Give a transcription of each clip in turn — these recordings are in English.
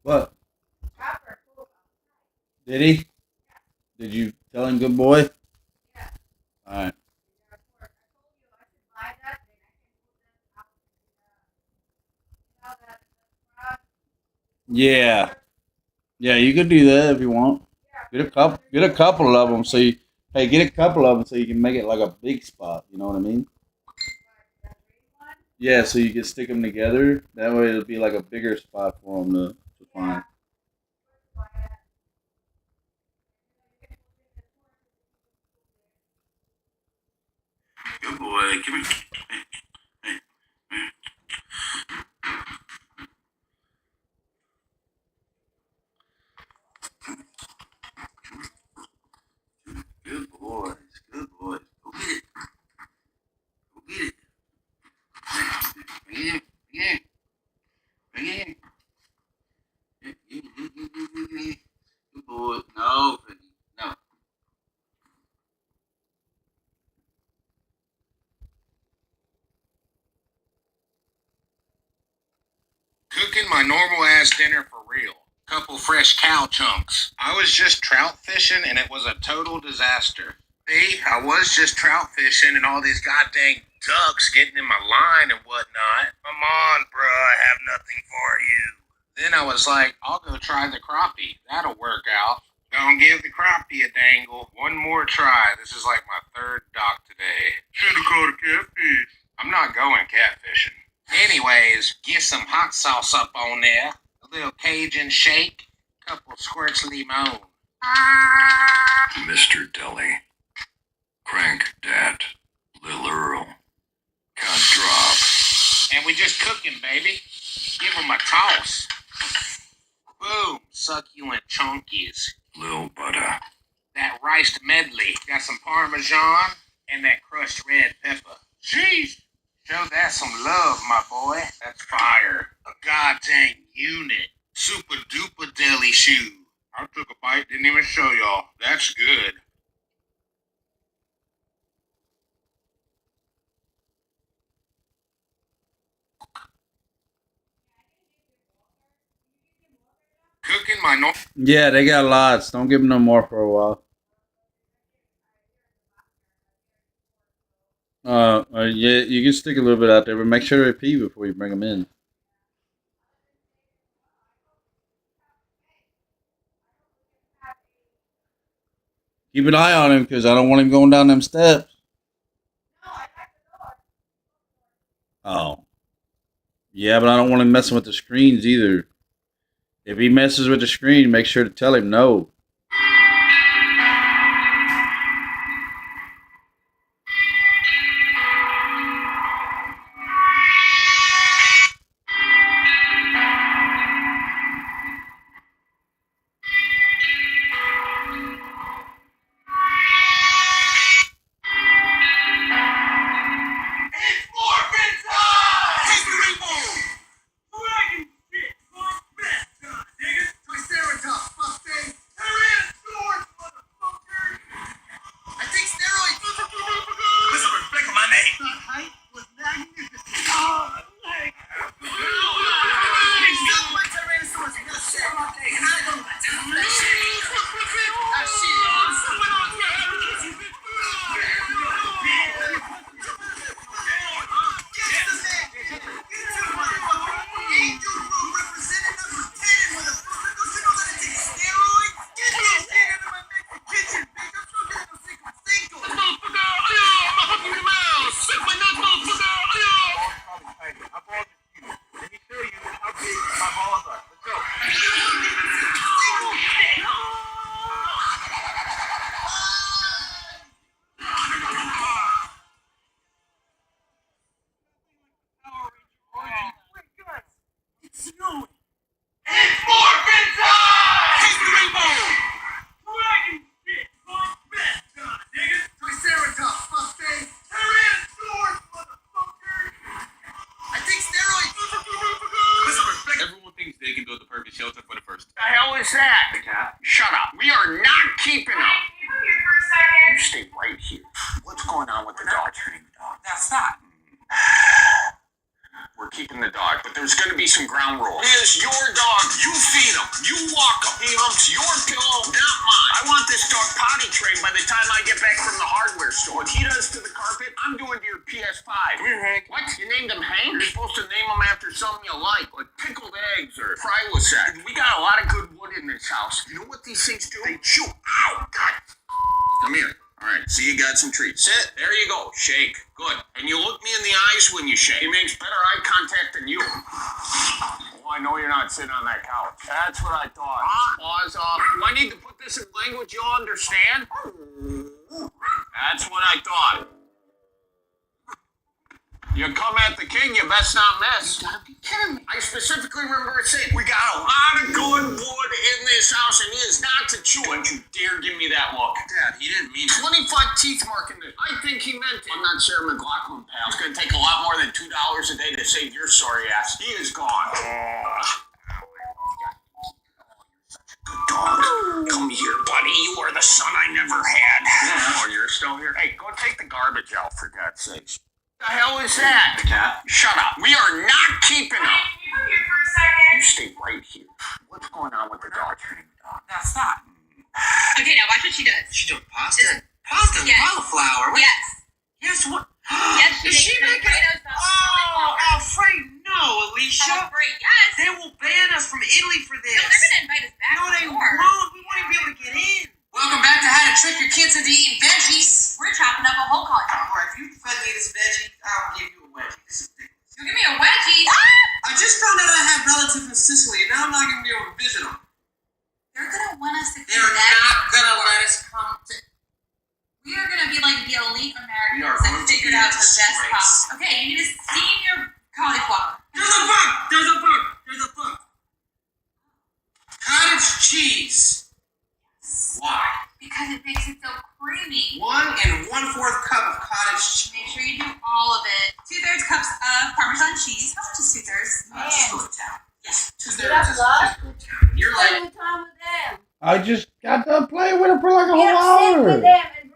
What? Did he? Did you tell him good boy? Alright. Yeah. Yeah, you could do that if you want. Get a couple of them so you hey, get a couple of them so you can make it like a big spot, you know what I mean? Yeah, so you can stick them together. That way it'll be like a bigger spot for them to find. Good boy. Come here. Good boys. Good boys. Go get it. Go get it. Bring it in. Bring it in. Bring it in. Good boy. No, Freddie. No. Cooking my normal ass dinner for real. Couple fresh cow chunks. I was just trout fishing and it was a total disaster. See, I was just trout fishing and all these goddamn ducks getting in my line and whatnot. Come on, bruh, I have nothing for you. Then I was like, I'll go try the crappie. That'll work out. Don't give the crappie a dangle. One more try. This is like my third dock today. Should've caught a catfish. I'm not going catfishing. Anyways, get some hot sauce up on there. A little Cajun shake. Couple squirts limon. Mr. Deli. Crank Dat. Lil Earl. Cut drop. And we just cooking, baby. Give them a toss. Boom. Succulent chunkies. Lil Butter. That riced medley. Got some Parmesan and that crushed red pepper. Jeez. Show that some love, my boy. That's fire. A goddamn unit. Super duper deli shoe. I took a bite, didn't even show y'all. That's good. Cooking my no. Yeah, they got lots. Don't give them no more for a while. Yeah, you can stick a little bit out there, but make sure they pee before you bring them in. Keep an eye on him because I don't want him going down them steps. Oh, yeah, but I don't want him messing with the screens either. If he messes with the screen, make sure to tell him no. Everyone thinks they can build the perfect shelter for the first. The hell is that? Cat. Shut up. We are not keeping them. You stay right here. What's going on with the dog? Turning the dog. That's not. We're keeping the dog, but there's going to be some ground rules. He is your dog. You feed him. You walk him. He humps your pillow, not mine. I want this dog potty trained by the time I get back from the hardware store. What he does to the carpet, I'm doing to your PS5. Come here, Hank. What? You named him Hank? You're supposed to name him after something you like pickled eggs or Phrecia. We got a lot of good wood in this house. You know what these things do? They chew. Ow, God. Come here. All right, see, you got some treats. Sit. There you go. Shake. Good. And you look me in the eyes when you shake. It makes better eye contact than you. Oh, I know you're not sitting on that couch. That's what I thought. Paws off. Do I need to put this in language you'll understand? That's what I thought. You come at the king, you best not miss. You gotta be kidding me. I specifically remember it saying, we got a lot of good wood in this house, and he is not to chew. Don't you dare give me that look. Dad, he didn't mean it. 25 teeth mark in it. I think he meant it. I'm not Sarah McLachlan, pal. It's gonna take a lot more than $2 a day to save your sorry ass. He is gone. Good dog. Come here, buddy. You are the son I never had. Yeah. Oh, you're still here? Hey, go take the garbage out, for God's sakes. What the hell is that? Cat. Shut up. We are not keeping him. Can you come here for a second? You stay right here. What's going on with the dog? Now stop. Okay, now watch what she does. She doing pasta? Pasta? Yes. Cauliflower? What? Yes. Yes, what? Yes, Is she making it? Oh, Alfred, no, Alicia. Great, yes. They will ban us from Italy for this. No, they're going to invite us back. No, they more. won't. We won't even be able to get in. Welcome back to How to Trick Your Kids into Eating Veggies. We're chopping up a whole cauliflower. Or if you fed me this veggie, I'll give you a wedgie. This is ridiculous. You give me a wedgie. I just found out I have relatives in Sicily, and now I'm not going to be able to visit them. They're going to want us to They're not going to let us come to... We are going to be like the elite We are Americans going that to figured be out a the best disgrace. pop. Okay, you need to steam your cauliflower. There's a bug! There's a bug! There's a bug! Cottage cheese. Why? Because it makes it so creamy. 1 1/4 cup of cottage cheese. Make sure you do all of it. 2/3 cups of Parmesan cheese. How much is 2/3? Just go to town. Yes. 2/3 That's just love. go to town. You're like, Spend time with them. I just got done playing with her for like a Get whole sit with hour. them and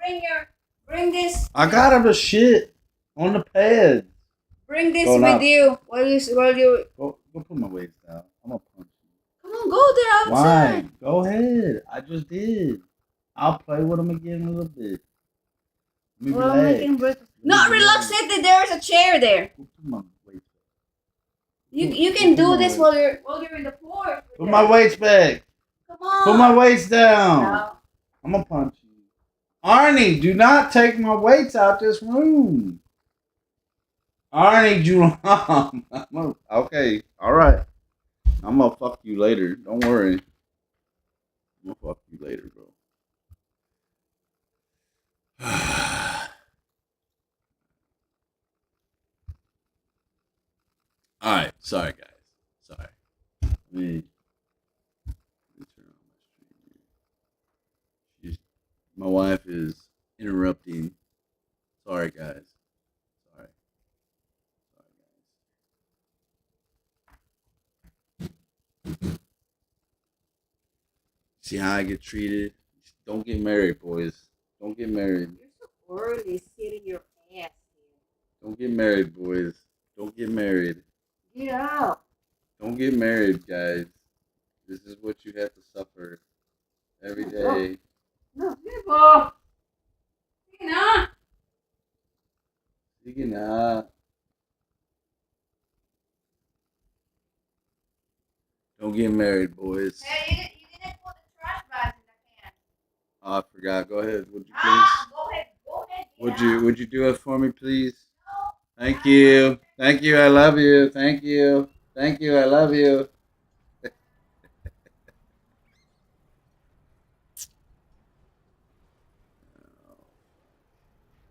bring this I got her to shit on the pad. Go now. with you. While you Go put my weights down. I'm gonna punch you. come on, go there outside. Why? Go ahead. I just did. I'll play with them again in a little bit. Let me Well, relax. making breakfast. Not relax. Sit there. There's a chair there. Go put my weights back. You can do this while you're in the porch. Put my weights back. Come on. Put my weights down. No. I'm gonna punch you. Arnie, do not take my weights out this room. Arnie, Julam. Okay, all right. I'm gonna fuck you later. Don't worry. I'm gonna fuck you later, bro. All right, sorry guys. Sorry. Let me turn on my stream. My wife is interrupting. Sorry guys. Sorry. See how I get treated? Don't get married, boys. Don't get married. You're so early sitting your ass here. Don't get married, boys. Don't get married. Get out. Don't get married, guys. This is what you have to suffer every day. No, people. You know. You cannot. Don't get married, boys. Hey, you didn't put the trash bags in the can. Oh, I forgot. Go ahead. Would you please? Go ahead. Would you do it for me, please? Thank you. Thank you. I love you. Thank you. Thank you. I love you.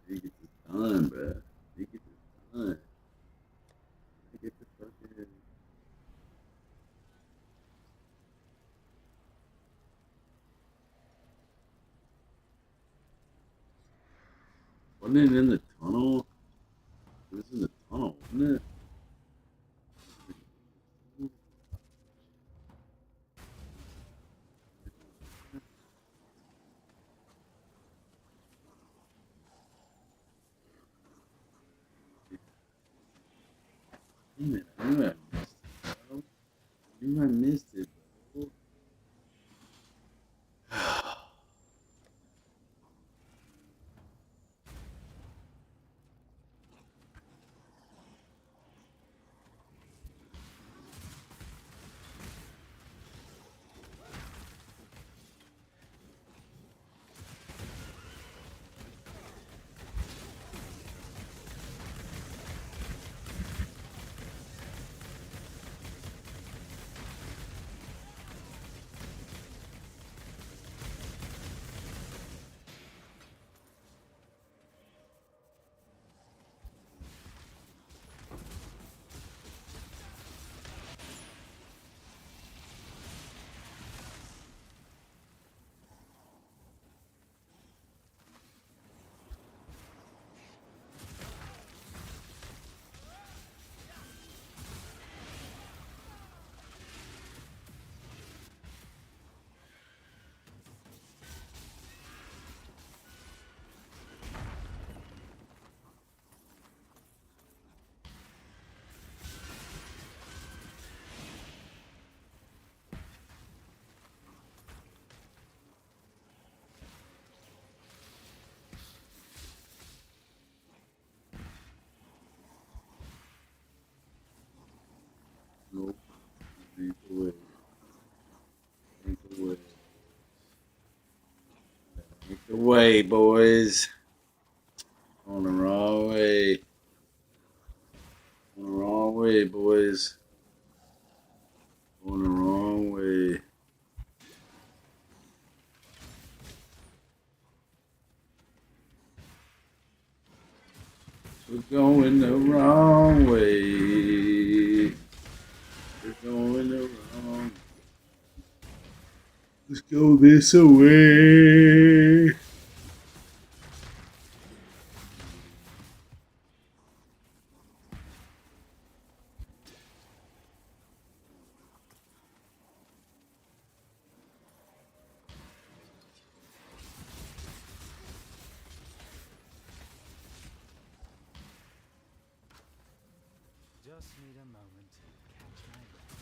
You get this done, bro. You get this done. You get this fucking. Wasn't it in the tunnel? It was in the tunnel, wasn't it? Damn it, I knew I missed it. You might missed it, bro. Nope. Ain't the way. Ain't the way. Ain't the way, boys. On the wrong way. On the wrong way, boys. On the wrong way. We're going the wrong way. We're going the wrong. Let's go this way. Just need a moment to catch my breath.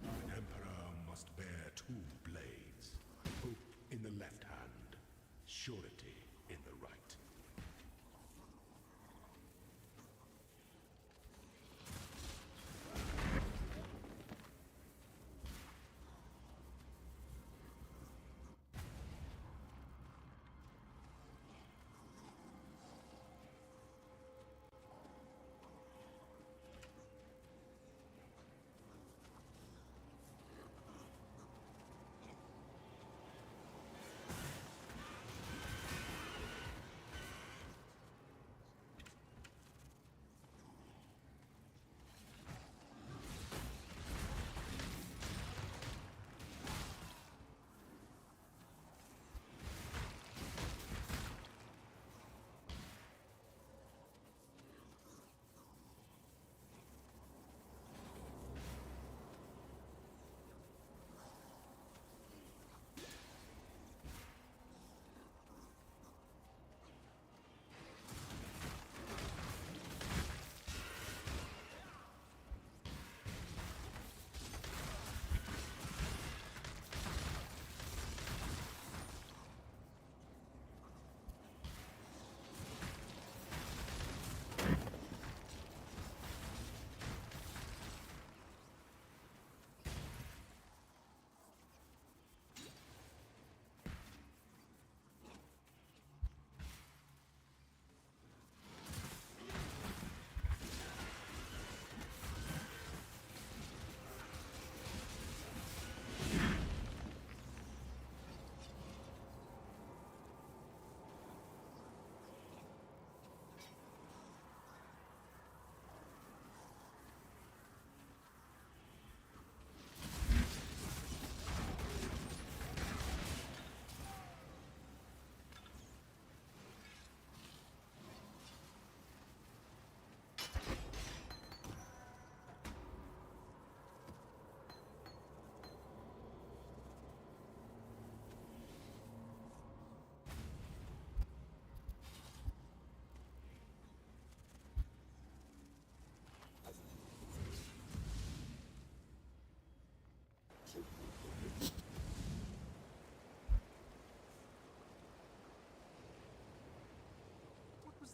An emperor must bear two blades, hope in the left hand, surety in the right.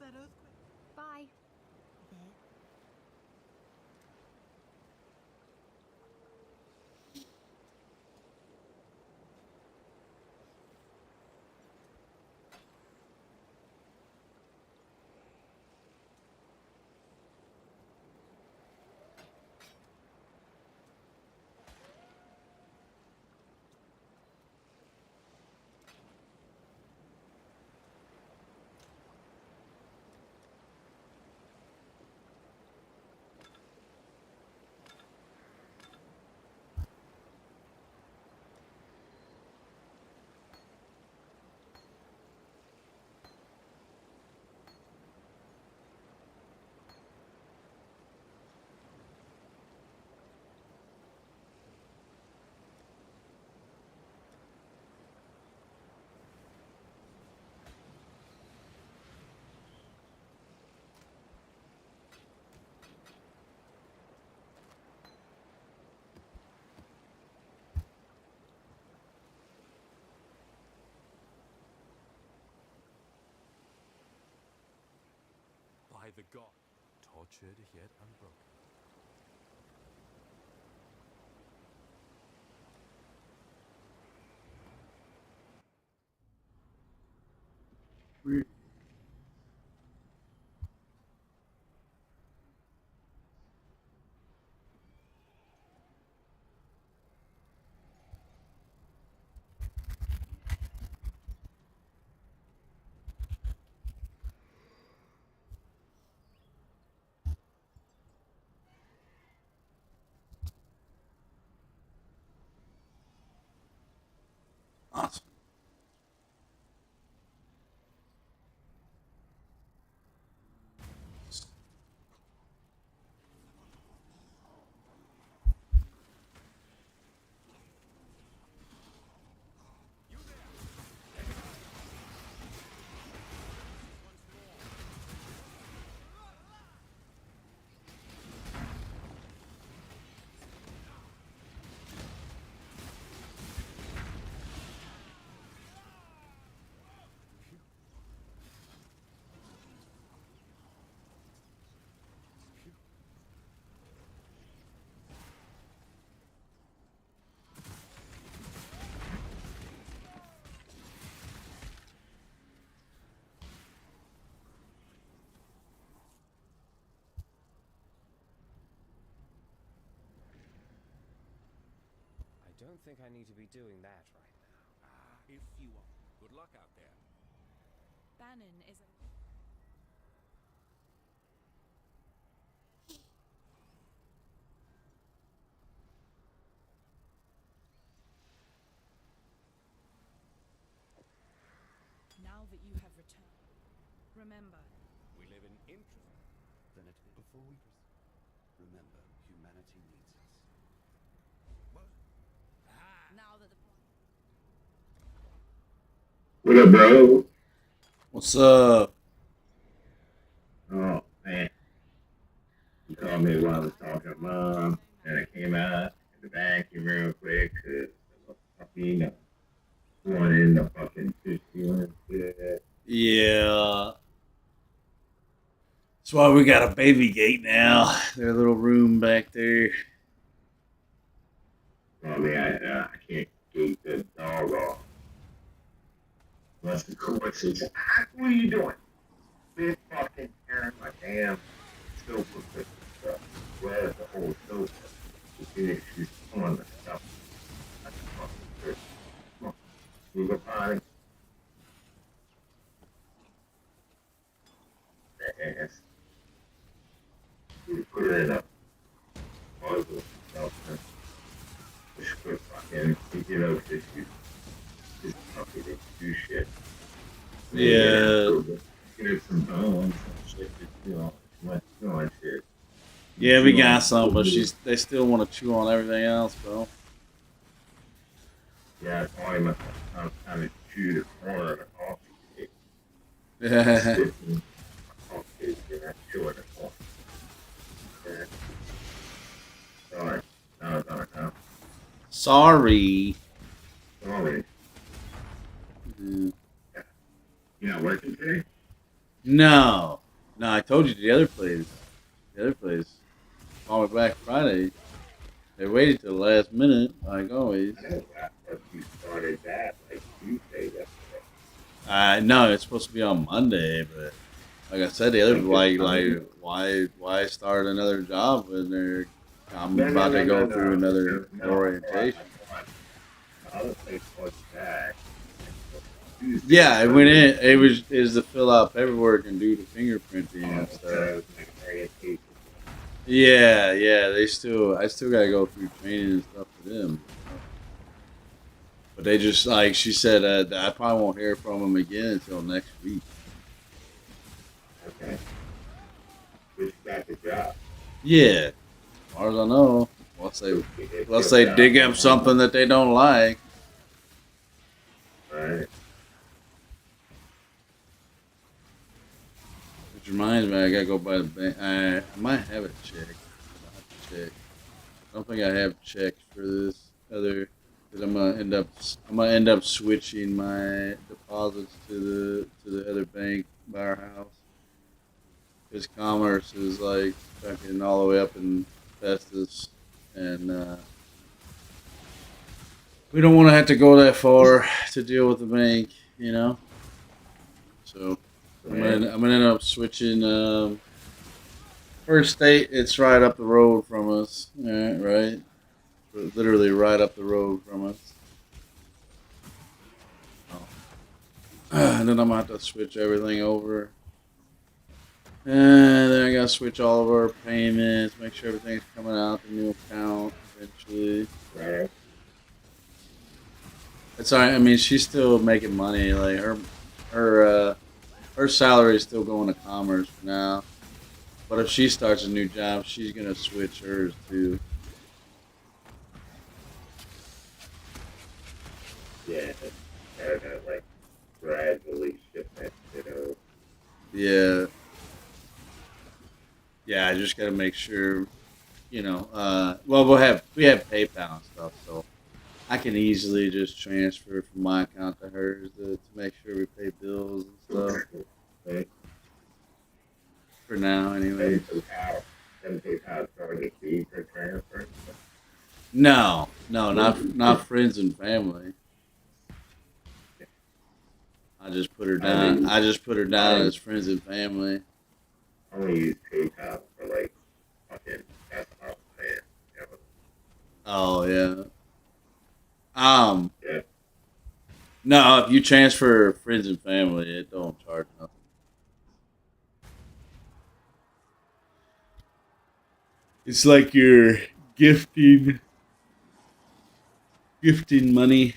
that earthquake? Bye. By the god, tortured yet unbroken. Awesome. I don't think I need to be doing that right now. If you are. Good luck out there. Bannon is a... Now that you have returned, remember, We live in interest. Then before we proceed, remember, humanity needs us. What? now that the... What up, bro? What's up? Oh, man. You called me while I was talking to Mom, and I came out in the vacuum real quick because the puppy going in the fucking fish and shit. Yeah. That's why we got a baby gate now. Their little room back there. I mean, I can't gate the dog off. Unless the court says, what are you doing? Been fucking tearing my damn sofa with stuff. Where's the whole sofa? You see that she's pulling the stuff. That's fucking good. Come on. You go potty. Ass. You put her in a puzzle. Just quit fucking. You know, just fucking do shit. Yeah. Get some bones and shit. You know, shit. Yeah, we got some, but they still want to chew on everything else, bro. Yeah, it's only my I'm trying to chew the corner of the coffee cake. Yeah. Coffee cake, and I chew it the corner. Yeah. Sorry. No. Sorry. Sorry. Mm. You not working today? No, I told you the other place. The other place. Call me back Friday. They waited till the last minute, like always. You started that like Tuesday. No, it's supposed to be on Monday, but like I said, the other why start another job when I'm about to go through another orientation. The other place was back. Yeah, I went in. It was to fill out paperwork and do the fingerprinting and stuff. Yeah, I still gotta go through training and stuff for them. But they just like she said, I probably won't hear from them again until next week. Okay. Which got the job. Yeah, as far as I know, unless they dig up something that they don't like. Right. Which reminds me, I gotta go by the bank. I might have a check. I'll have to check. I don't think I have checks for this other. Because I'm gonna end up switching my deposits to the other bank by our house. Because Commerce is like fucking all the way up in Festus, and we don't want to have to go that far to deal with the bank, you know. So I'm gonna end up switching. First State, it's right up the road from us. Yeah, right. Literally right up the road from us. And then I'm gonna have to switch everything over. And then I gotta switch all of our payments, make sure everything's coming out the new account eventually. Right. It's alright. I mean, she's still making money. Like her salary is still going to Commerce for now. But if she starts a new job, she's gonna switch hers too. Yeah. Gotta like gradually shift that shit over. Yeah. Yeah, I just gotta make sure, well, we have PayPal and stuff, so I can easily just transfer from my account to hers to make sure we pay bills and stuff. Right. For now, anyway. PayPal charge a fee for transfer. No, not friends and family. I just put her down. I just put her down as friends and family. I only use PayPal for like fucking that's off man. Oh yeah. Yeah. No, if you transfer friends and family, it don't charge nothing. It's like you're gifting money.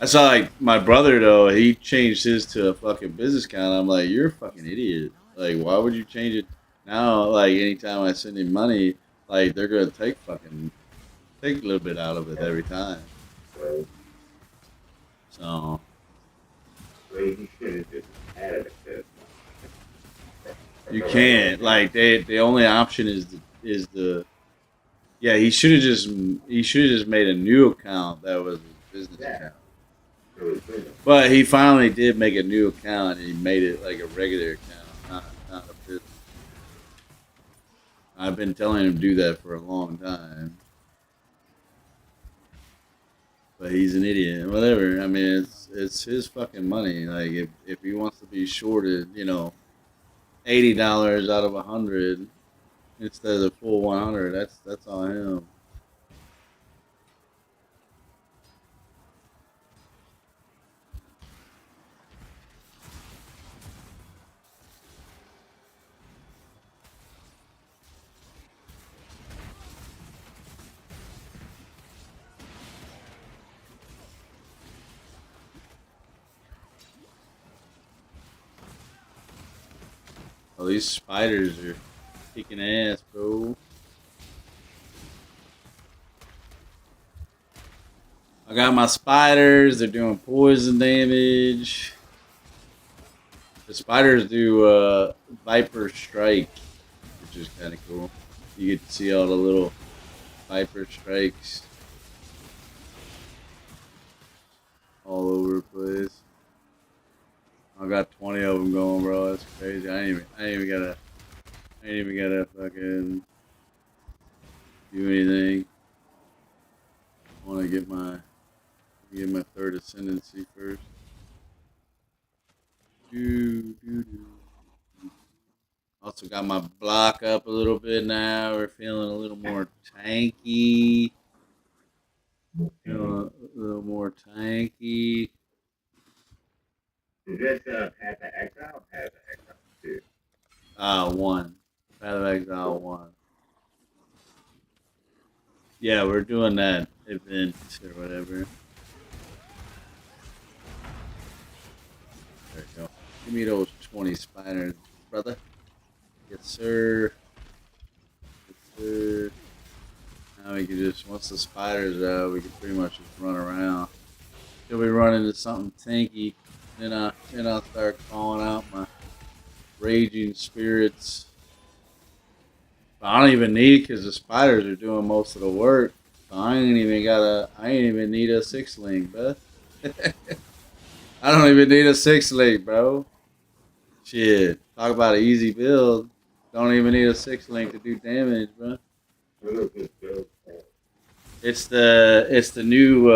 I saw like my brother though, he changed his to a fucking business account. I'm like, you're a fucking idiot. Like, why would you change it now? Like, anytime I send him money, like they're gonna take a little bit out of it every time. Right. So. Well, you should have just added it. You can't. Like, the only option is the. Yeah, he should have just made a new account that was his business account. But he finally did make a new account, and he made it like a regular account, not a business. I've been telling him to do that for a long time, but he's an idiot. Whatever. I mean, it's his fucking money. Like, if he wants to be shorted, $80 out of 100 instead of the full 100, that's on him. Oh, these spiders are kicking ass, bro. I got my spiders. They're doing poison damage. The spiders do Viper Strike, which is kind of cool. You get to see all the little Viper Strikes. all over the place. I got 20 of them going, bro. That's crazy. I ain't even gotta fucking do anything. I want to get my third ascendancy first. Also got my block up a little bit now. We're feeling a little more tanky. Feeling a little more tanky. Is this Path of Exile? Path of Exile 2. 1. Path of Exile 1. Yeah, we're doing that event or whatever. There you go. Give me those 20 spiders, brother. Yes, sir. Yes, sir. Now we can just, once the spiders out, we can pretty much just run around. Till we run into something tanky, then I'll start calling out my raging spirits. But I don't even need, because the spiders are doing most of the work. So I ain't even need a 6-link, bro. I don't even need a 6-link, bro. Shit. Talk about an easy build. Don't even need a 6-link to do damage, bro. It's the new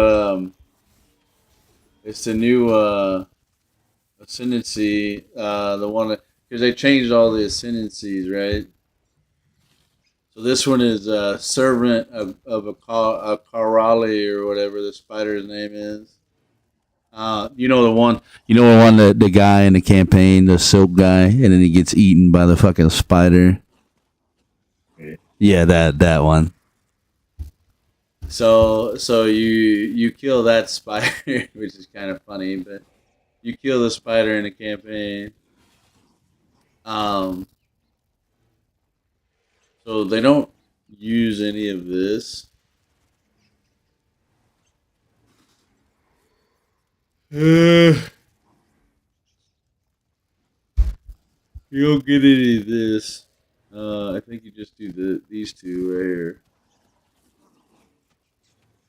ascendancy, the one that, because they changed all the ascendancies, right? So this one is servant of a Karali or whatever the spider's name is. You know the one that the guy in the campaign, the silk guy, and then he gets eaten by the fucking spider. Yeah, that one. So you kill that spider, which is kind of funny, but you kill the spider in the campaign. So they don't use any of this. You don't get any of this. I think you just do these two right here.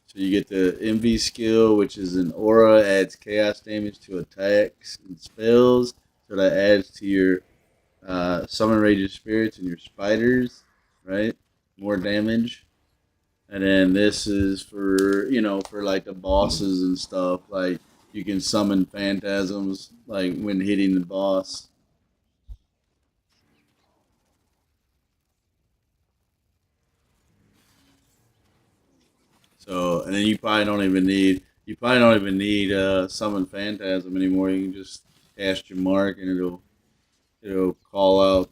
So you get the MV skill, which is an aura, adds chaos damage to attacks and spells. So that adds to your summon raging spirits and your spiders, right? More damage. And then this is for like the bosses and stuff. Like you can summon phantasms like when hitting the boss. So, and then you probably don't even need summon phantasm anymore. You can just cast your mark and it'll call out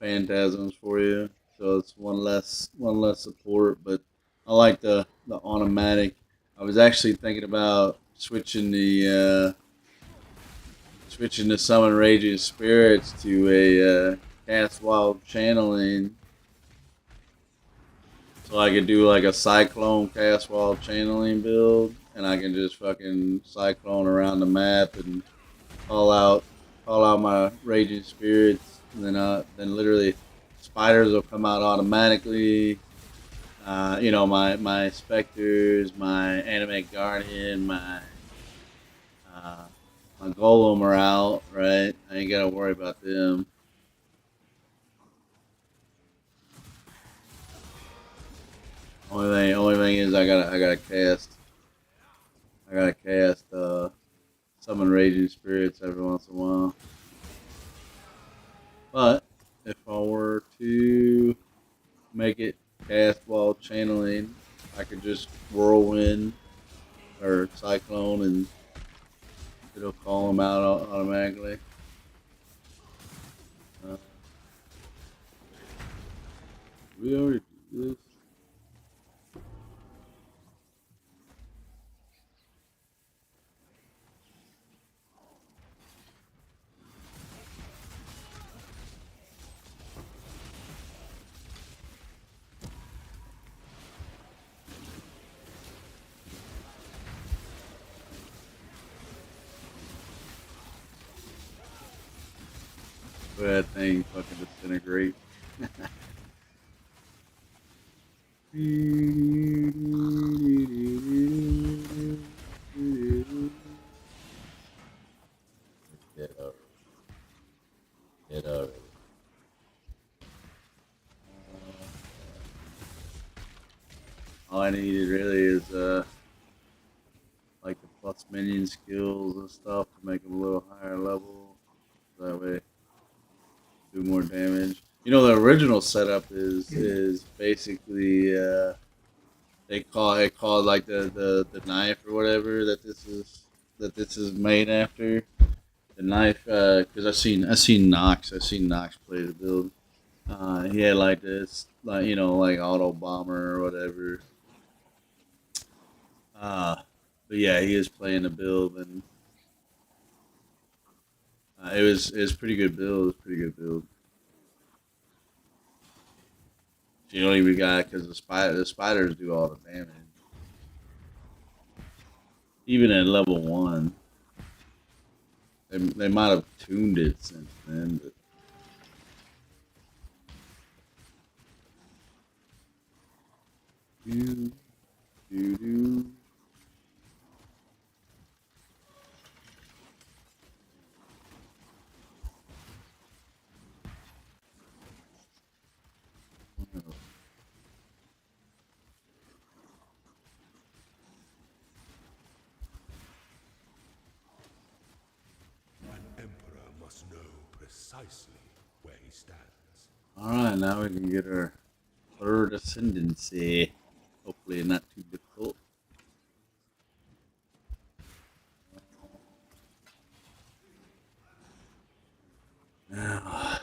phantasms for you. So it's one less support, but I like the automatic. I was actually thinking about switching the summon raging spirits to a cast wild channeling. So I could do like a cyclone cast wild channeling build, and I can just fucking cyclone around the map and call out my raging spirits, and then literally spiders will come out automatically. My specters, my animate guardian, my golem are out, right? I ain't gotta worry about them. Only thing is I gotta cast summon raging spirits every once in a while. But if I were to make it cast while channeling, I could just whirlwind or cyclone and it'll call them out automatically. We already do this. That thing fucking disintegrate. his like the plus minion skills and stuff to make him a little higher level. That way, do more damage. You know, the original setup is basically they call it called like the knife or whatever that this is made after. The knife, because I seen Nox play the build. He had like this, like like auto bomber or whatever. Uh, but yeah, he is playing the build, and it was pretty good build. It was pretty good build. You don't even got because the spiders do all the damage, even at level 1. They might have tuned it since then, but do do do. An emperor must know precisely where he stands. All right, now we can get our third ascendancy. Hopefully, not too difficult. Now, uh,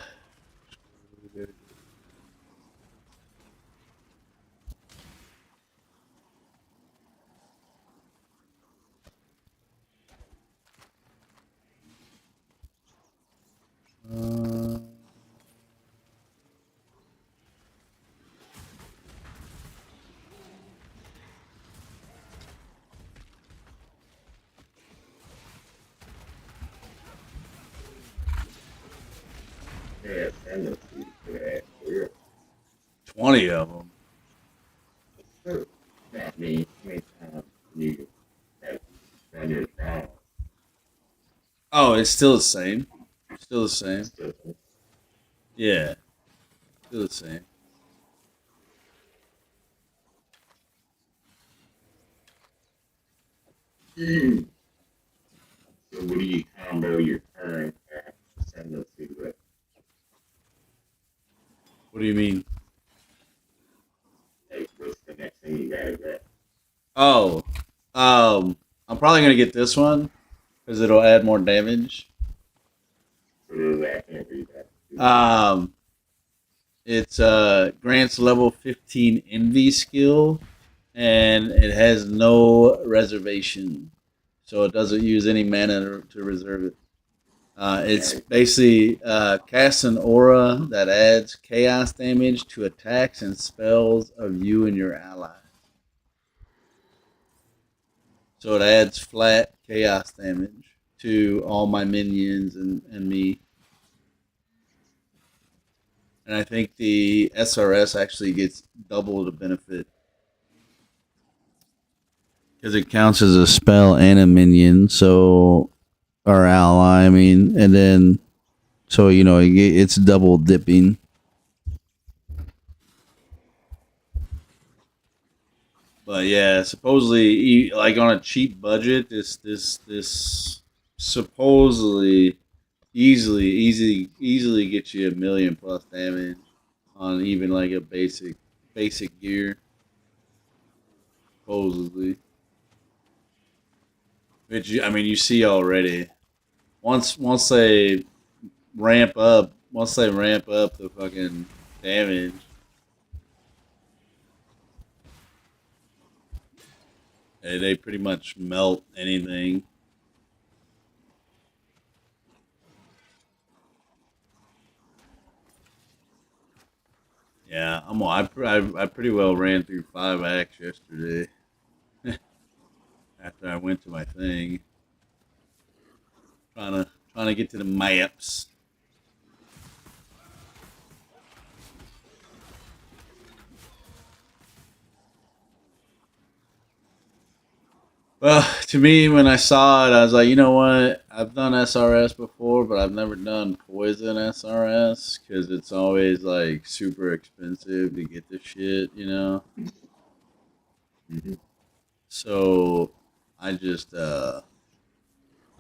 Yeah, ascendancy for that. Weird. 20 of them. So that means how many times you have done your trial. Oh, it's still the same. Still the same. Still, Yeah, still the same. so what do you combo your current ascendancy with? What do you mean? Like, what's the next thing you gotta get? Oh, I'm probably gonna get this one because it'll add more damage. What is that? I can't read that. It's grants level 15 envy skill, and it has no reservation, so it doesn't use any mana to reserve it. It's basically casts an aura that adds chaos damage to attacks and spells of you and your allies. So it adds flat chaos damage to all my minions and me. And I think the SRS actually gets double the benefit because it counts as a spell and a minion, so or ally. I mean, and then so it's double dipping. But yeah, supposedly, like on a cheap budget, this supposedly easily gets you 1,000,000 plus damage on even like a basic gear. Supposedly, which I mean you see already. Once they ramp up the fucking damage, they pretty much melt anything. Yeah, I pretty well ran through 5 acts yesterday after I went to my thing, trying to get to the maps. Well, to me, when I saw it, I was like, you know what? I've done SRS before, but I've never done poison SRS because it's always like super expensive to get the shit, Mm-hmm. So I just I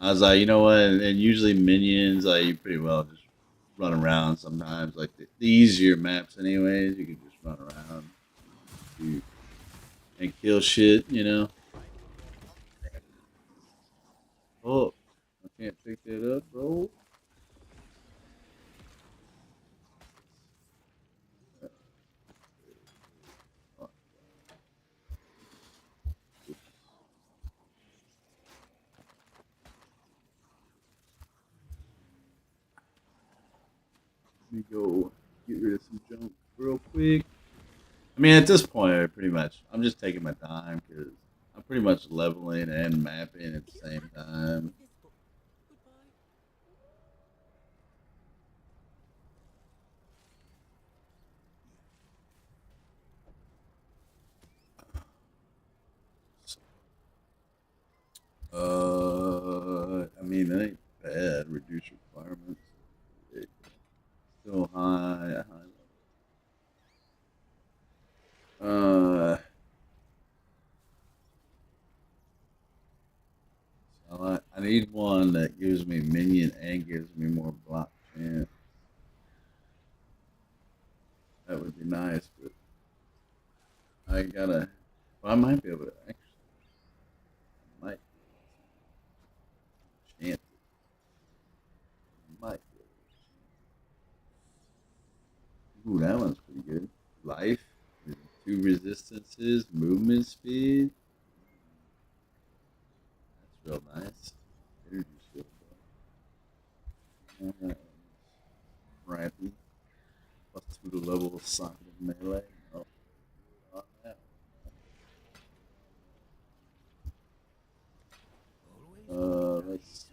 was like, you know what? And usually minions, like you pretty well just run around. Sometimes, like the easier maps, anyways, you can just run around shoot, and kill shit. You know. Oh, I can't pick that up, bro. Let me go get rid of some junk real quick. I mean, at this point, I'm just taking my time because I'm pretty much leveling and mapping at the same time. I mean, that ain't bad. Reduce requirements. Still high. So I need one that gives me minion and gives me more block chance. That would be nice, but I gotta. Well, I might be able to actually. I might be able to chance it. Might be able to. Ooh, that one's pretty good. Life, two resistances, movement speed. That's real nice. Energy shield. Rampy. Plus 2 to level socket of melee. Oh, on that. Let's.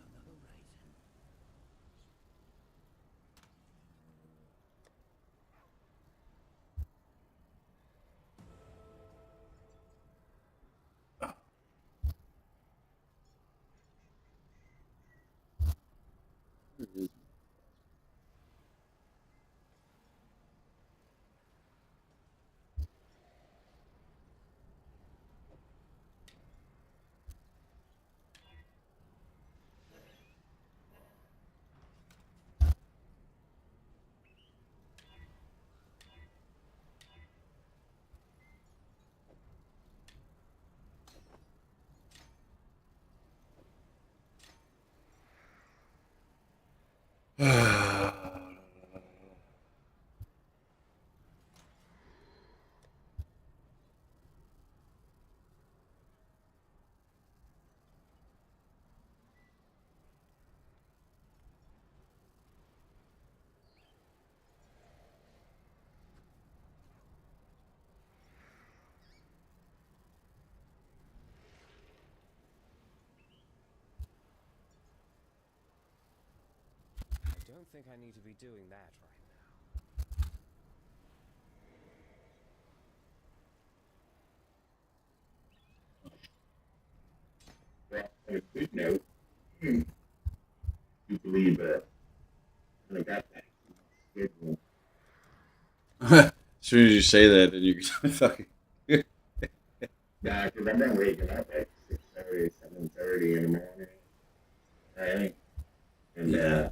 Where is I don't think I need to be doing that right now. Well, on a good note, you believe when I got back to my schedule. as soon as you say that, then you fucking. Yeah, because I've been waking up at 6:30, 7:30 in the morning, right? And Yeah.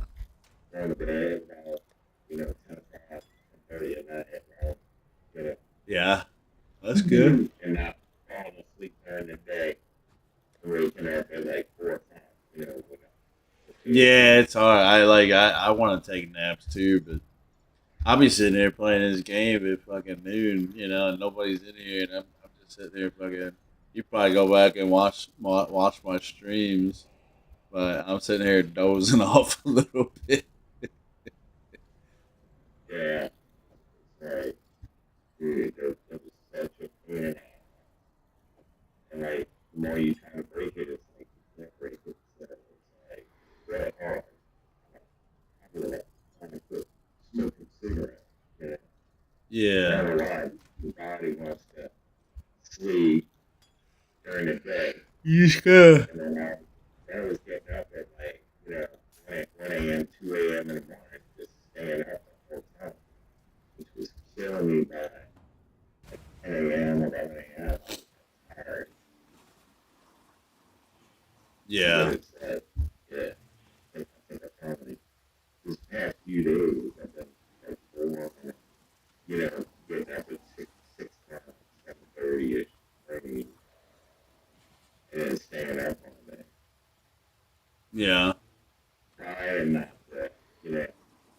going to bed about, 10 o'clock, 10:30 at night, right? You know, Yeah. That's good. and not falling asleep during the day, waking up at like 4 o'clock, Yeah, it's hard. I want to take naps too, but I'll be sitting there playing this game at fucking noon, and nobody's in here, and I'm just sitting there fucking. You probably go back and watch my streams, but I'm sitting here dozing off a little bit. Yeah, right. Dude, there's such a pain. And like, the more you try to break it, it's like you can't break it. So it's like really hard. I feel like trying to quit smoking cigarettes. You know, Yeah. otherwise, your body wants to sleep during the day. You just gotta. And then I was getting up at like, 1 a.m., 2 a.m. in the morning, just staying up the whole time, which was killing me by like 10 a.m., 11 a.m. I was tired. Yeah. What it said. Yeah. I think that's happening. This past few days, I've been like warm, you know, getting up at 6 pounds, 7:30 ish, training, and then staying up all day. Yeah. Trying not to, you know,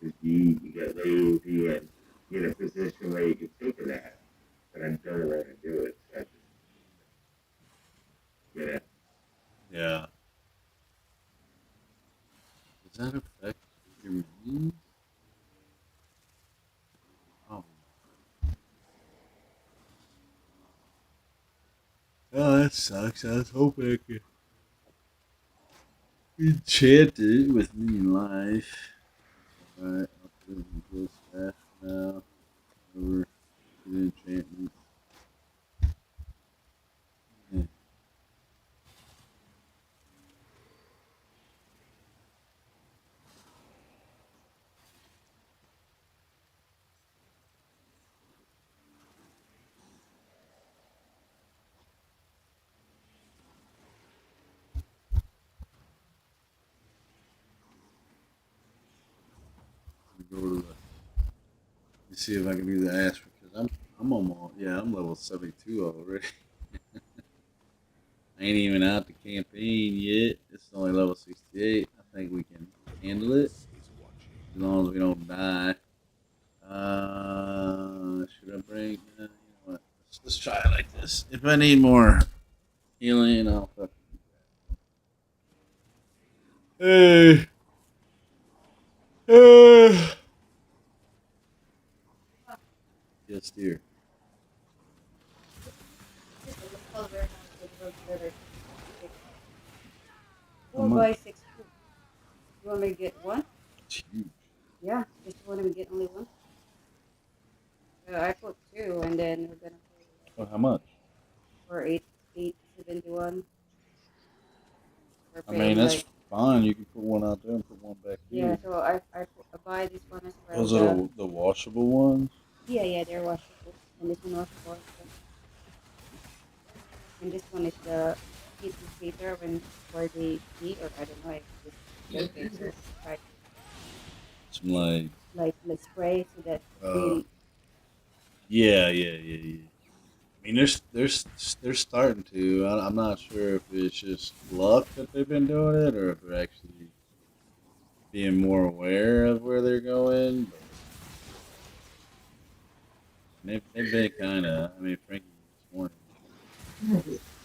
because you get lazy and get in a position where you can take a nap, but I don't want to do it. So I just, you know, Yeah. Does that affect your means? Oh. Oh, that sucks. I was hoping I could enchant it with me life. Alright, I'll put it in this fast now. Over to the enchantments. Yeah. Go to the. Let me see if I can do the ask because I'm almost I'm level 72 already. I ain't even out the campaign yet. It's only level 68. I think we can handle it as long as we don't die. Should I bring? You know what? Let's try it like this. If I need more healing, I'll fucking. Hey. Yes, dear. Just a local warehouse with road delivered. How 4 much? by 6 foot. You want me to get one? It's huge. Yeah. Just you want me to get only one? I put two, and then we're gonna pay Oh, how much? for 871. We're I mean, paying that's like fine. You can put one out there and put one back yeah. here. So I buy this one as well. Those are the washable ones. Yeah, they're washable, and this one washable as well. And this one is the heat diffuser when for the heat, or I don't know if this temperature right Some like like spray so that uh we yeah. I mean, they're starting to. I'm not sure if it's just luck that they've been doing it, or if they're actually being more aware of where they're going. But they've been kind of. I mean, Frankie this morning.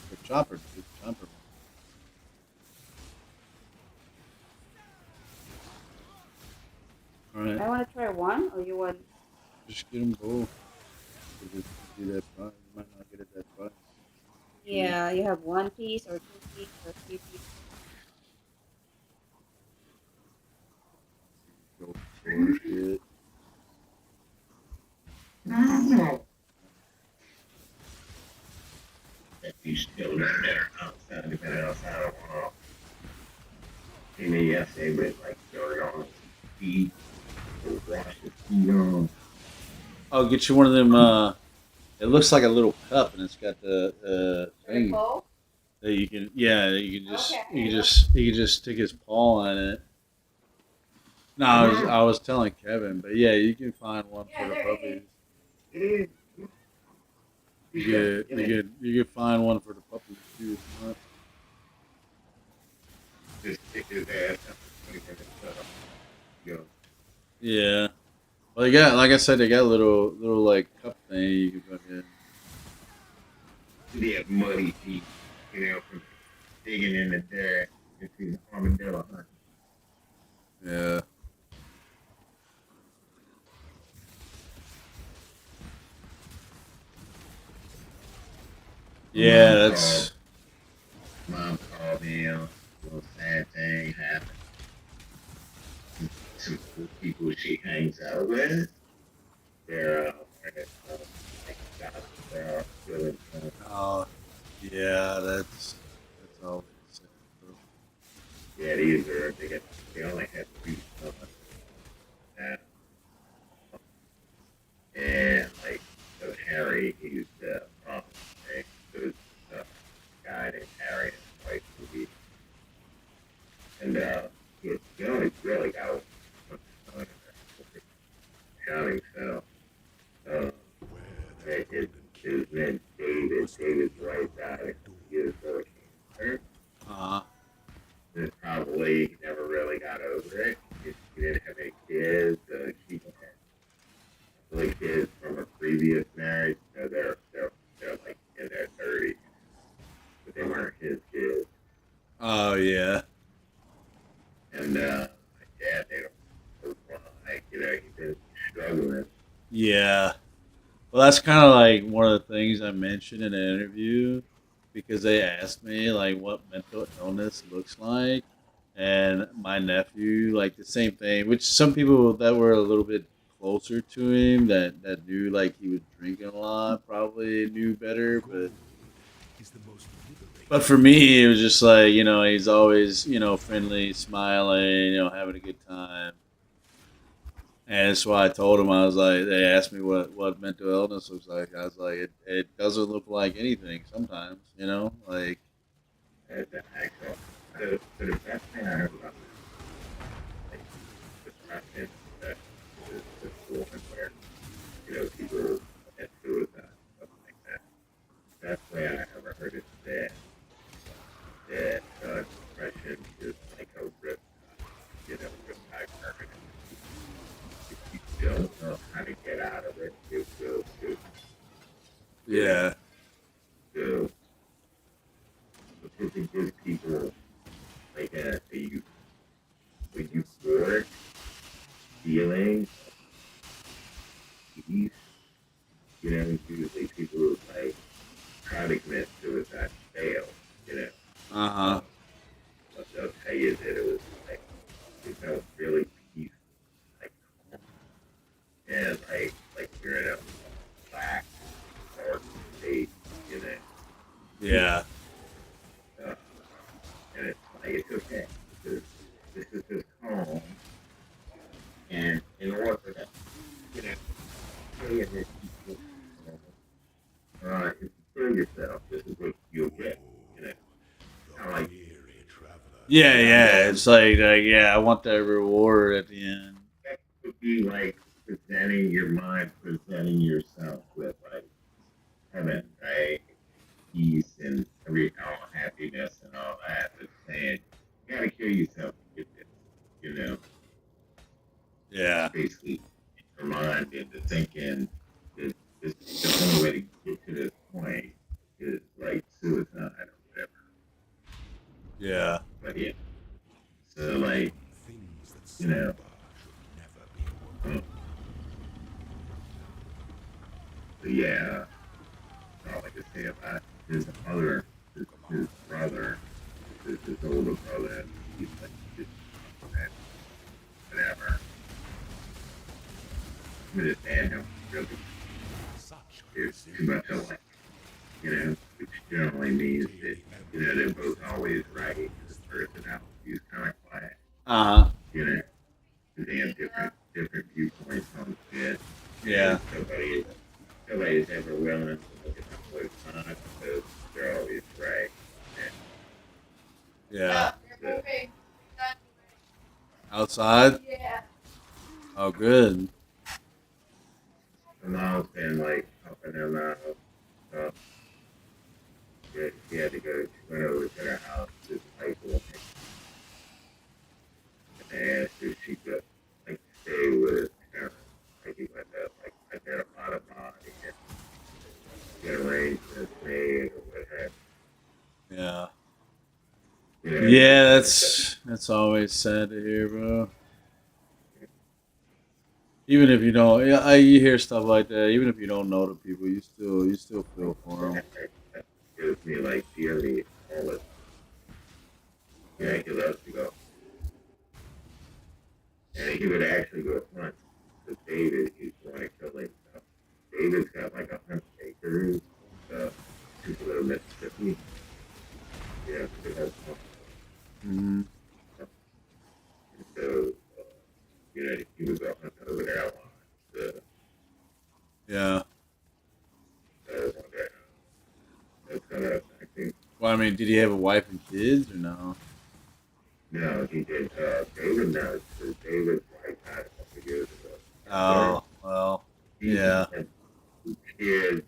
The chopper, dude, chopper. All right, I want to try one, or you want? just get them both. If you do that price, you might not get it that price. Yeah, you have one piece or two piece or three piece. Go for shit. if you still down there outside, depending outside of see me yesterday with like dirt on his feet, or wash his feet on. I'll get you one of them. It looks like a little cup, and it's got the thing Cold? that you can. Yeah, you can just Okay. you can just stick his paw in it. No, I was telling Kevin, but yeah, you can find one for the puppies. You can find one for the puppies too. If you want. Just stick his ass up for 20 minutes. Go. Yeah. Well, they got like I said, they got little like cup thing you can fucking. He have muddy feet, you know, from digging in the dirt if he's armadillo hunting. Yeah. Yeah, that's. Mom called me, a little sad thing happened. Some cool people she hangs out with. They're like they're feeling Oh, yeah, that's always sad. yeah, these are they only have 3 stomachs now. And like so Harry, he's problem. So guy named Harry and his wife would be And he only really got counting, so his name David's wife died years ago. And probably he never really got over it. He didn't have any kids. She had really kids from a previous marriage. So they're like in their 30s, but they weren't his kids. Oh yeah. And my dad, they don't like, he's been struggling. Yeah. Well, that's kind of like one of the things I mentioned in an interview because they asked me like what mental illness looks like, and my nephew like the same thing. Which some people that were a little bit closer to him that knew like he was drinking a lot probably knew better, but for me it was just like he's always friendly, smiling, having a good time. And that's why I told him, I was like, they asked me what mental illness looks like. I was like, it doesn't look like anything sometimes, like, As an actual, the best thing I heard about like depression that is the one where people commit suicide, something like that. That's the way I ever heard it said that depression is like a rip, rip type permanent. If you don't know how to get out of it, it will do. yeah, So because it gives people like a euphoric feeling of peace. Usually people who like try to commit suicide fail, uh huh, but they'll tell you that it was like it felt really peaceful, like calm, and like you're in a black dark state, you know. yeah, Uh, and it's like it's okay. This, this is just calm, and in order for that, stay in this peaceful if you kill yourself, this is what you'll get. Kind of like yeah. It's like yeah, I want that reward at the end. that would be like presenting your mind, presenting yourself with like heaven, right? Peace and all happiness and all that. But saying you gotta kill yourself to get this, you know. Yeah, Basically, your mind into thinking that this the only way to get to this point is like suicide or whatever. yeah, But yeah, so like you know. Um, so yeah, that's all I can say about his other, his brother, his older brother. He's like, just, whatever. I mean, his dad don't really do too much alike, which generally means that, they're both always right. His personality is kind of quiet, uh huh, you know, because they have different viewpoints on shit. yeah, Nobody is ever willing to look at the both sides because they're always right. yeah. So, Outside? Oh, good. my mom's been like up in her mouth. So she had to go. She went over to her house to like and asked if she could like stay with his parents. Like he went to like I got a lot of body and get arrangements made or what have Yeah. you. Yeah, that's always sad to hear, bro. Even if you don't, yeah, you hear stuff like that. Even if you don't know the people, you still feel for them. That gives me like dearly all this. He loves to go. And he would actually go hunt. Because David, he's going to kill himself. David's got like 100 acres. People that are Mississippi. Yeah, they have fun. Mm-hmm. And so, he would go hunt over there a lot. Yeah. So, that's kind of affecting. Well, I mean, did he have a wife and kids or no? No, he did. David knows because David's wife died a couple of years ago. Oh, well, He yeah. had two kids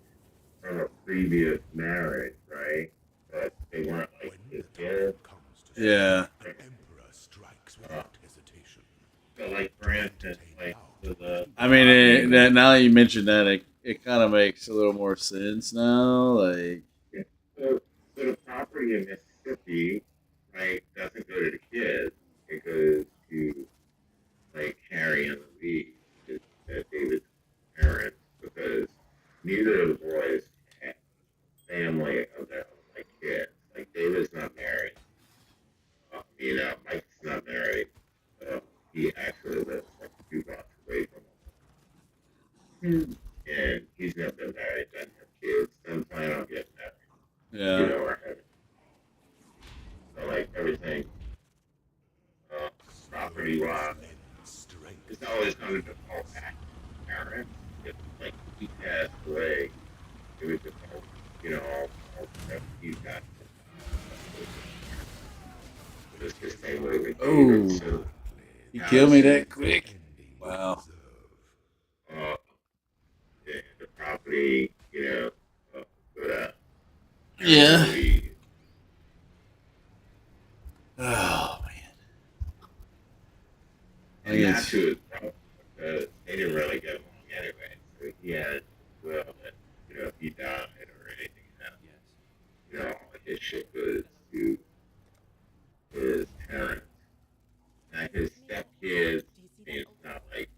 from a previous marriage, right? But they weren't like When his the time kids. comes to Yeah. strike, an emperor strikes without hesitation. So, like for To instance, entertain like doubt, to the I mean, Bobby, that now that you mentioned that, it kind of makes a little more sense now. Like, so the property in Mississippi, right, doesn't go to the kids. It goes to like Harry and Lee, David's parents, because neither of the boys had family of their own, like kids. Like David's not married. Mike's not married. He actually lives like 2 blocks away from him. And he's never been married, doesn't have kids, doesn't plan on getting married, yeah. or having. So like everything, property wise, lend strength. it's always going to default back to the parents. If like he passed away, it would default, all stuff he's got. But it's the same way with David. Oh, So he killed me Allison, that quick. Wow. the property, but Yeah. everybody, Oh man. I and not guess. to his brother, because they didn't really get along anyway. So he had, well, that, if he died or anything happened, all his shit goes to his parents. Now his stepkids, it's not like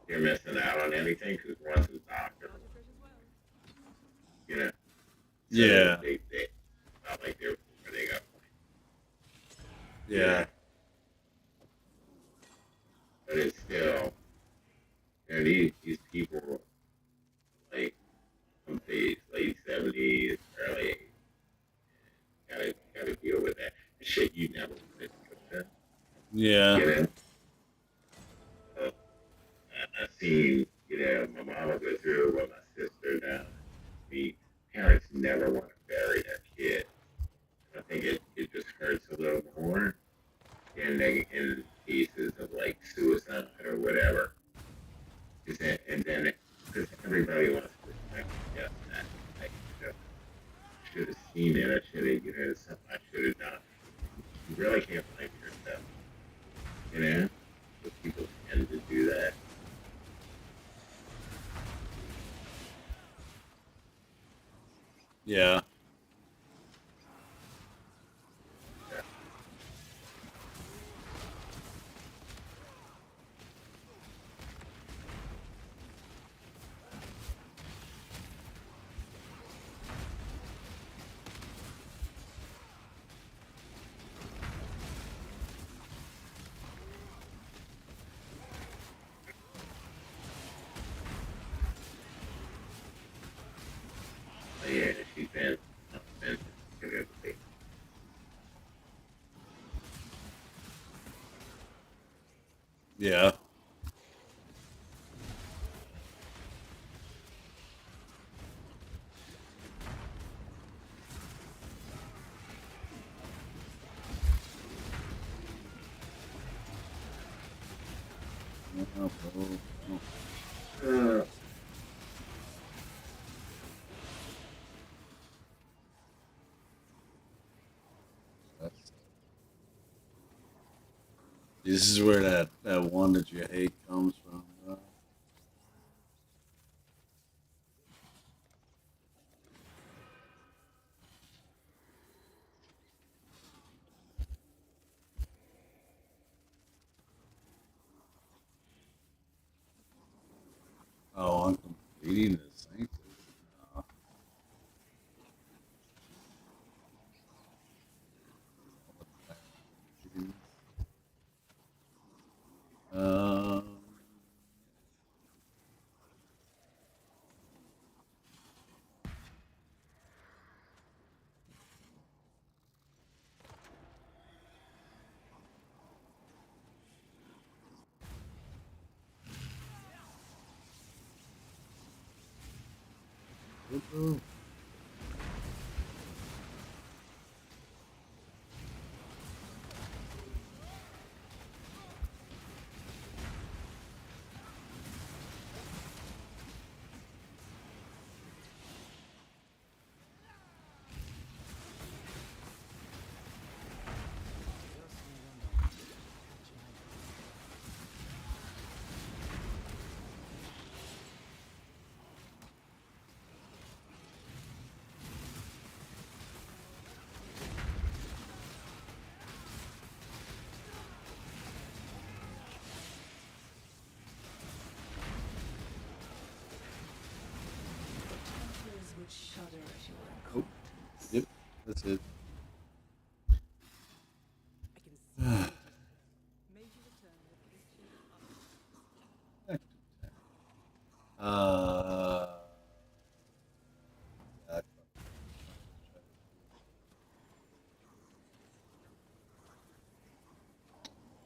they're missing out on anything because one's a doctor, you know. So Yeah. they not like they're running up. Yeah. But it's still, these people like some days, late 70s, early 80s, gotta deal with that shit you never wanted to deal with. Yeah. You know, I've seen, my mama go through with my sister now. Me, parents never want to bury their kid. I think it just hurts a little more in cases of like suicide or whatever. And then because everybody wants to second guess that, like, should have seen it. I should have, something I should have done. You really can't blame yourself, you know. But people tend to do that. Yeah. But yeah, she's been considerably. Yeah. Uh, This is where that one that you hate comes from. Oh, I'm completing the Sanctus. Um,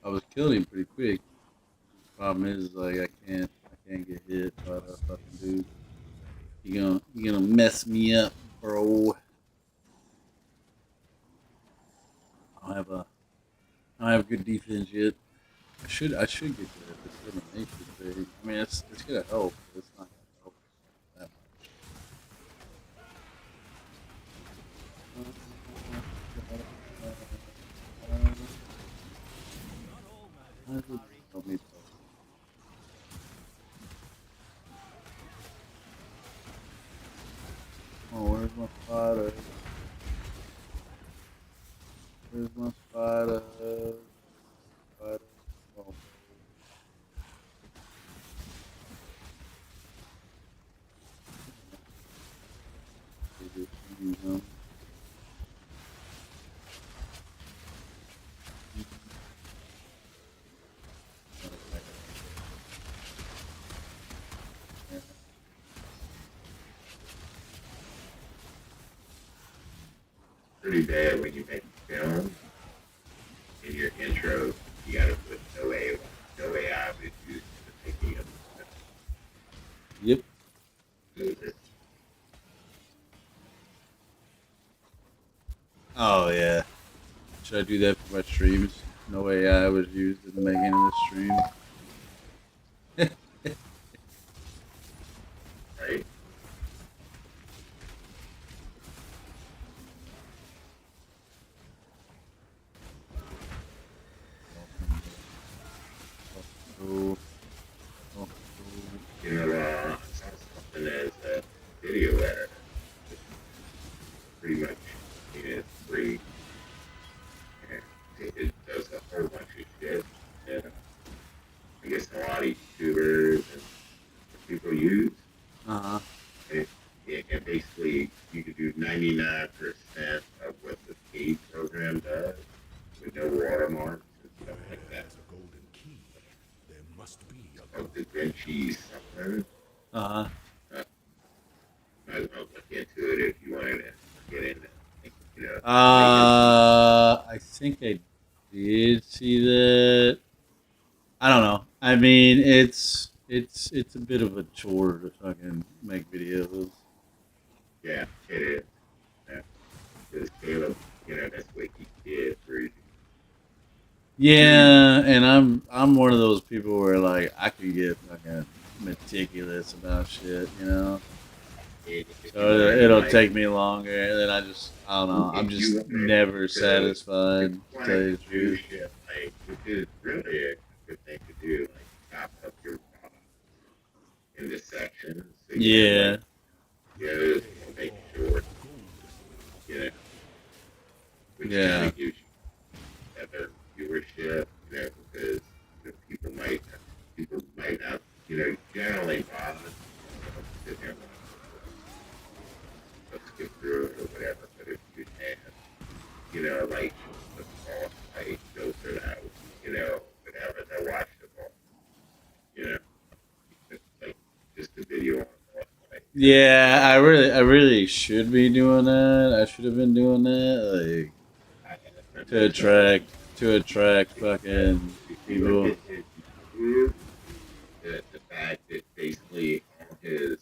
I was killing him pretty quick. Problem is, like, I can't get hit by that fucking dude. You gonna mess me up, bro. I don't have good defense yet. I should get good at this elimination thing. I mean, it's gonna help. But it's not gonna help that much. Help me. Oh, where's my spider? Where's my spider? Spider. Oh. Pretty bad when you make a film. In your intro, you gotta put no AI was used in the making of Yep. the Oh yeah. Should I do that for my streams? No AI was used in the making of the stream. right? Oh. You know, I saw something as a video editor. Pretty much, it's free. And it does a whole bunch of shit. And I guess a lot of YouTubers and people use. Uh-huh. And basically, you could do 99% of what the paid program does with no watermarks and stuff like that. There's a golden key. There must be a Of the Vinci something. Uh-huh. Might as well look into it if you wanted to get into, you know. I think I did see that. I don't know. I mean, it's a bit of a chore to fucking make videos. Yeah, it is. Yeah. Because Caleb, you know, that's what he did for you. Yeah, and I'm one of those people where like I could get fucking meticulous about shit, you know. So it'll take me longer, and then I don't know. I'm just never satisfied. To tell you the truth. Like, which is really a good thing to do. Like, chop up your product into sections. So Yeah. videos will make short. You know, which Yeah. kind of gives you better viewership. You know, because people might not, you know, generally bother. Sit there and let's get through it or whatever. But if you have, you know, like the boss fight filtered out, you know, whatever, they'll watch the ball. You know, it's like just a video on boss fight. Yeah, I really should be doing that. I should have been doing that, like to attract fucking people. The fact that basically all his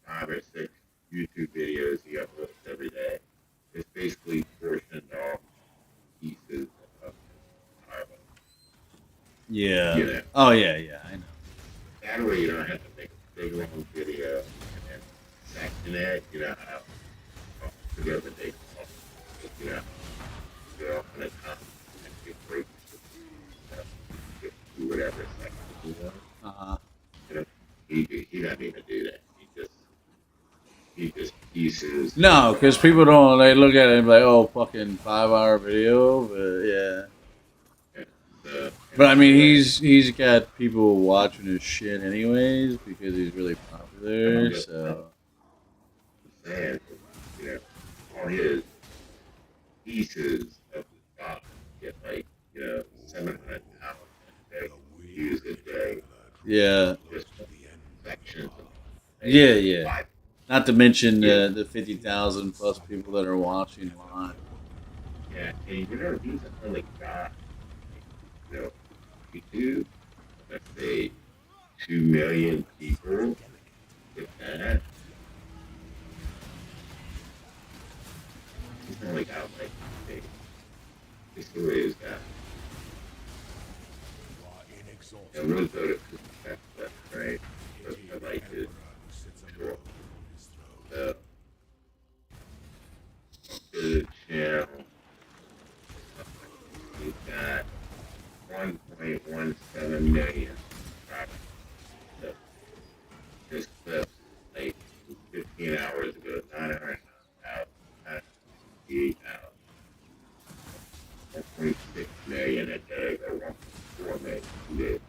5 or 6 YouTube videos he uploads every day is basically portioned off pieces of Harlem. Yeah. You know, Oh yeah, I know. that way you don't have to make a big long video and then section it. You know how together they you know go off on a time and get breaks. Get do whatever section you know. Uh-huh. You know, he doesn't even do that. He just pieces. No, because people don't. They look at it and be like, "Oh, fucking 5-hour video," but yeah. But I mean, he's got people watching his shit anyways because he's really popular. So. Saying, you know, all his pieces of the stock get like, you know, 700,000 views a day. Yeah. Just sections of Yeah. Not to mention the 50,000 plus people that are watching live. Yeah, and you know, he's an early guy. You know, YouTube, let's say 2 million people, if that, he's only got like, this is the way he's got. And we'll go to that clip, right? But I like his short. So, to the channel, he's got 1.17 million subscribers. So, this clip's like 15 hours ago, 900,000, 968,000. 1.6 million a day ago, 1.4 million 2 days ago.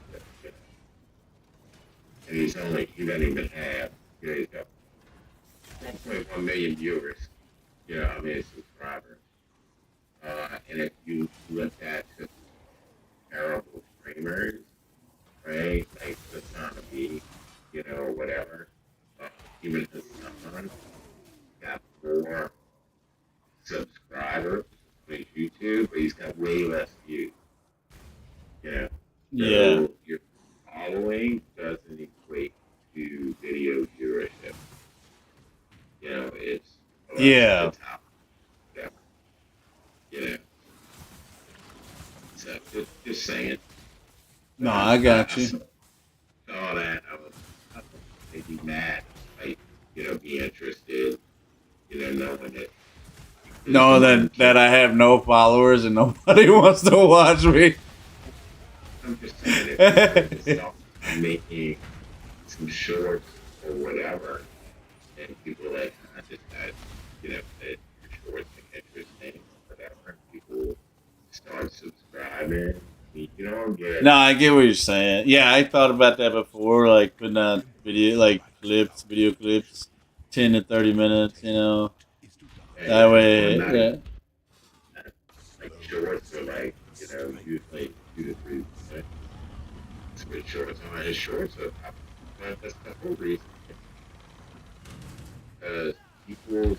And he doesn't even have, he's got 1.1 million viewers, I mean, subscribers. And if you look at terrible streamers, right, like the son of me, or whatever, even his son got more subscribers on his YouTube, but he's got way less views. Yeah. So your following doesn't equate to video viewership. It's Yeah. the top. Yeah. So just saying. No, I got you. Saw that. I was maybe mad. Like, be interested. Knowing it. No, that I have no followers and nobody wants to watch me. I'm just saying, if you start making some shorts or whatever, and people like, I just got, that your shorts are interesting, whatever, people start subscribing. You don't get. No, I get what you're saying. Yeah, I thought about that before, like putting out video clips, 10 to 30 minutes, That way, yeah. Like shorts are like, usually 2 to 3 minutes. With shorts on. His shorts are popular. That's the whole reason. Because people's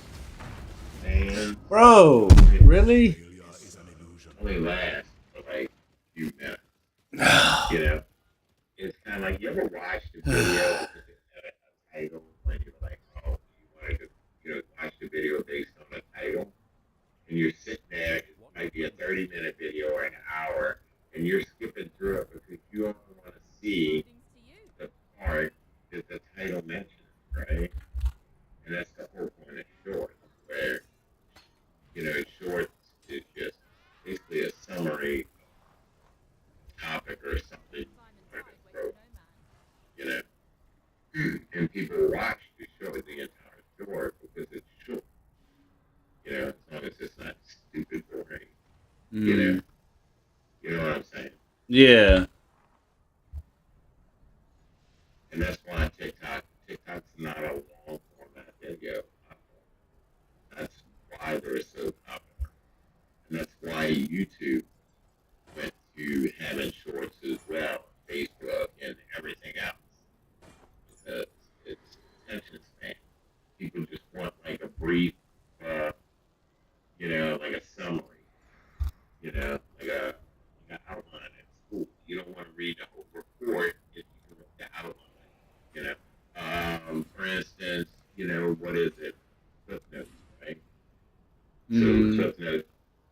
fans. Bro, really? Only last for like a few minutes. It's kind of like, you ever watched a video because it had a title when you were like, oh, you wanted to, watch the video based on the title, and you're sitting there, it might be a 30-minute video or an hour, and you're skipping through it because you only want to see the part that the title mentions, right? And that's the whole point of shorts, where, shorts is just basically a summary topic or something and people watch the show, the entire short, because it's short. As long as it's not stupid boring. You know what I'm saying? Yeah. And that's why TikTok's not a long format video. That's why they're so popular. And that's why YouTube went to having shorts as well, Facebook and everything else. Because it's attention span. People just want like a brief, like a summary, like an outline at school. You don't want to read the whole report if you can read the outline, For instance, what is it? Cliff notes, right? So Cliff notes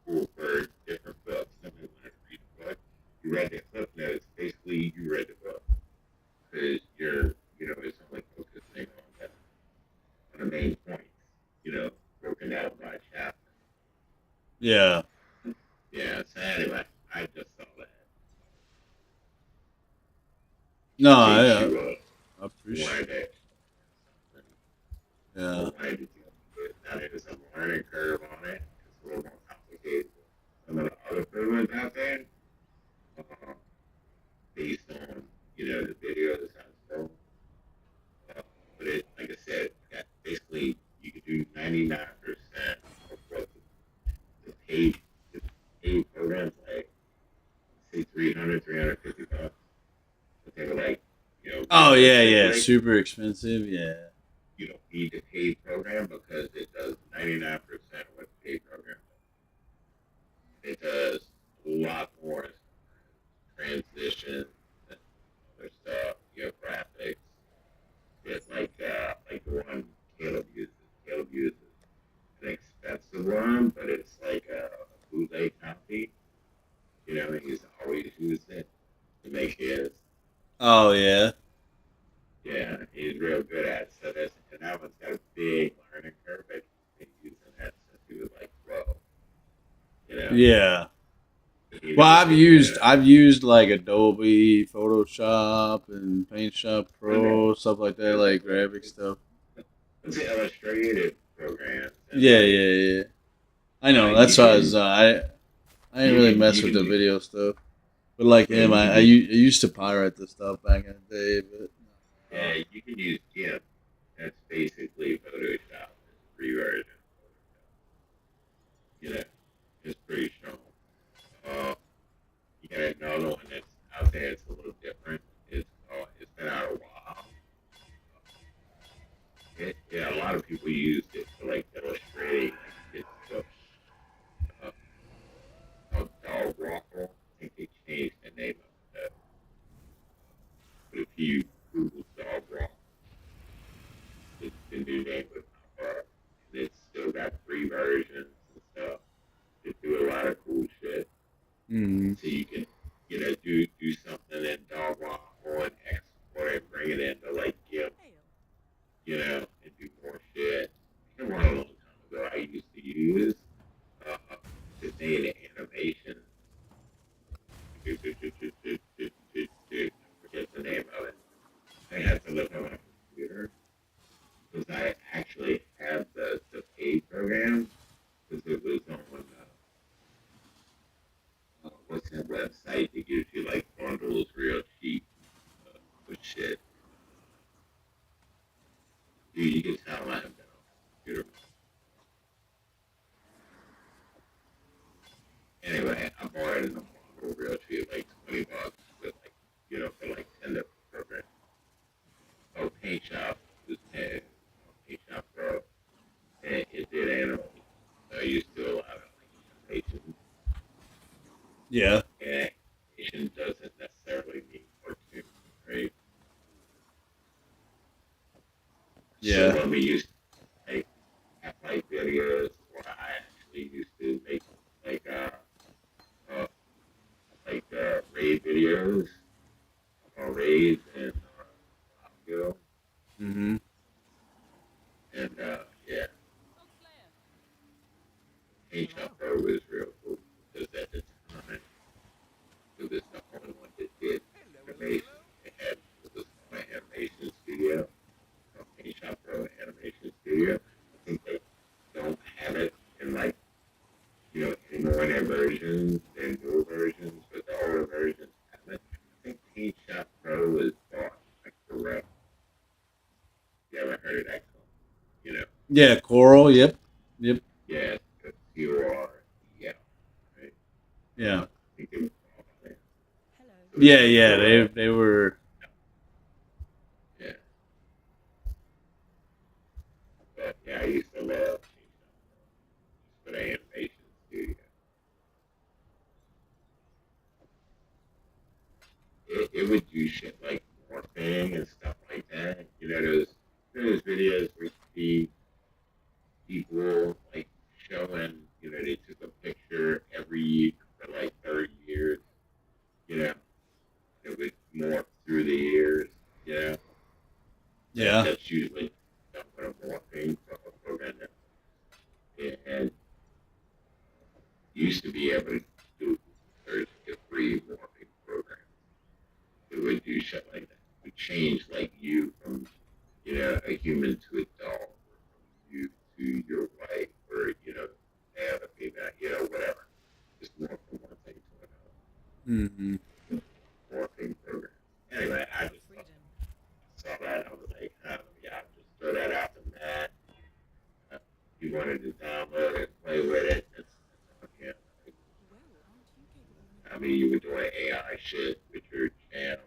for different books. Somebody wanted to read a book. You read the Cliff notes. Basically, you read the book because it's only focusing on the main points, broken out by chapter. Yeah. Yeah, so anyway, I just saw that. No, I appreciate it. Yeah. Now there's a learning curve on it. It's a little more complicated than some of the other programs out there. Based on, the videos I saw. But it, like I said, basically you could do 99% of what the paid programs, like, say 350 bucks. But they were like, Oh, yeah, super expensive, yeah. You don't need the paid program because it does 99% of what the paid program does. It does a lot more transition Oh yeah. Yeah, he's real good at it. So that's and that one's got a big learning curve, but he's been using that since he was like 12. You know, Yeah. he Well, knows I've used like Adobe Photoshop and Paint Shop Pro, stuff like that, like graphic stuff. it's the illustrative programs. And Yeah, like, yeah, yeah. I know. That's you why can I didn't really mess you with can the do video stuff. But like yeah him, you can I do used to pirate the stuff back in the day. But yeah you can use GIMP. That's basically Photoshop. It's a free version. You know, it's pretty strong. You got another one that's out there. It's a little different. It's been out a while. Yeah, a lot of people used it for like illustrating like kids books. Uh, called Dog Waffle. I think they changed the name of it. But if you Google Dog Waffle, the new name would pop up. And it's still got free versions and stuff. They do a lot of cool shit. mm, So you can, do something in Dog Waffle and export it, bring it into like GIMP, and do more shit. And one a long time ago I used to use it made animation. I forget the name of it. I had to look on my computer because I actually had the paid program because it was on what's that website that gives you like bundles real cheap with shit. Dude, you can tell I have been on my computer. Anyway, I bought it in a bundle real cheap, like $20 with like, for like 10 different programs. Oh, Paint Shop was 10. Paint Shop Pro. And it did animation. So I used to do a lot of like animation. yeah, And animation doesn't necessarily mean cartoon, right? So yeah, when we used to have like videos, or I actually used to make like uh raid videos, raids and audio, mm-hmm. and yeah, Paint Shop Pro was real cool because at the time it was the only one that did animation. It was my animation studio, Paint Shop Pro Animation Studio. I think they don't have it in like anymore in their versions, their newer versions, but the older versions have it. I think Paint Shop Pro was bought by Corel. You ever heard of that company? Yeah, Coral. Yep, yep, Yeah, COR, yeah, right? yeah, I think they were bought by them. So it's yeah, like yeah. Corel. They were. Yeah, but yeah, I used to love Paint Shop Pro just for the animation studio. It would do shit like morphing and stuff like that. Those videos where you see people like showing, they took a picture every year for like 30 years, you know, it would morph through the years, Yeah, that's usually done with a morphing program and used to be able to do there's a free morphing program. It would do shit like that. It would change like you from, a human to a dog, or from you to your wife, or, male to female, whatever. Just morph from one thing to mm-hmm. another. Morphing program. Anyway, I just saw that. I was like, yeah, I'll just throw that out to Matt. If you wanted to download it, play with it, it's on him. I mean, you were doing AI shit with your channel.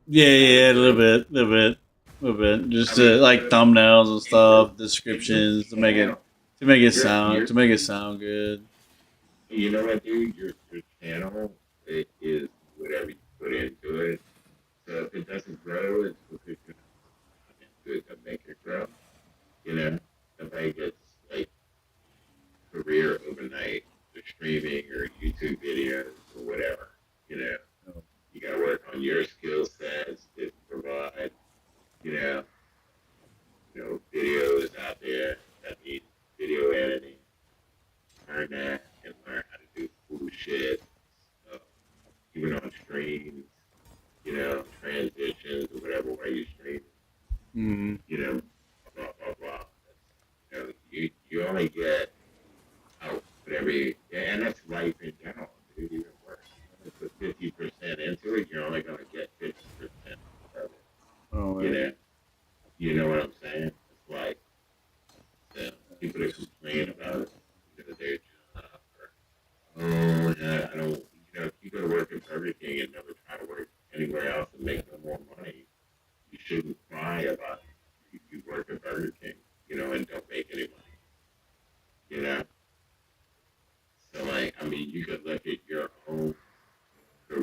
Yeah, I was yeah, a little doing, bit, little bit, little bit. Just I mean, like thumbnails and and stuff, your descriptions channel, to make it sound good. you know what, dude? Your channel it is whatever you put into it. So if it doesn't grow, it's because you're not into it to make it grow. Nobody gets like career overnight for streaming or YouTube videos or whatever. You know, you gotta work on your skill sets,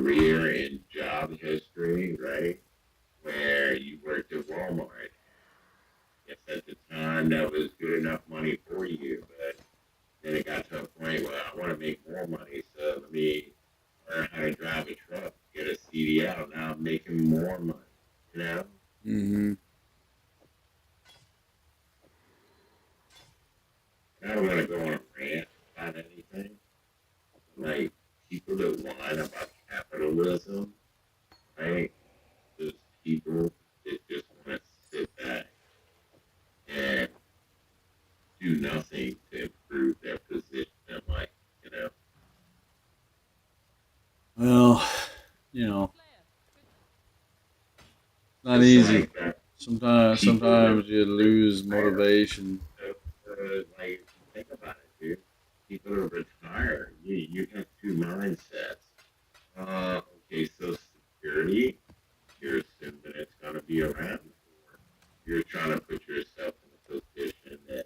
career and job history, right? Where you worked at Walmart. Yes, at the time that was good enough money for you, but then it got to a point where I want to make more money, so let me learn how to drive a truck, get a CDL. Now I'm making more money, you know? Mm-hmm. And I don't want to go on a rant about anything. Like, people that whine about capitalism, right? Those people that just want to sit back and do nothing to improve their position in life, you know? Well, you know, it's not It's easy. like that. Sometimes you lose motivation. Like, think about it, dude. People are retired. You have two mindsets. Okay, Social Security, you're assuming it's going to be around, or you're trying to put yourself in a position that,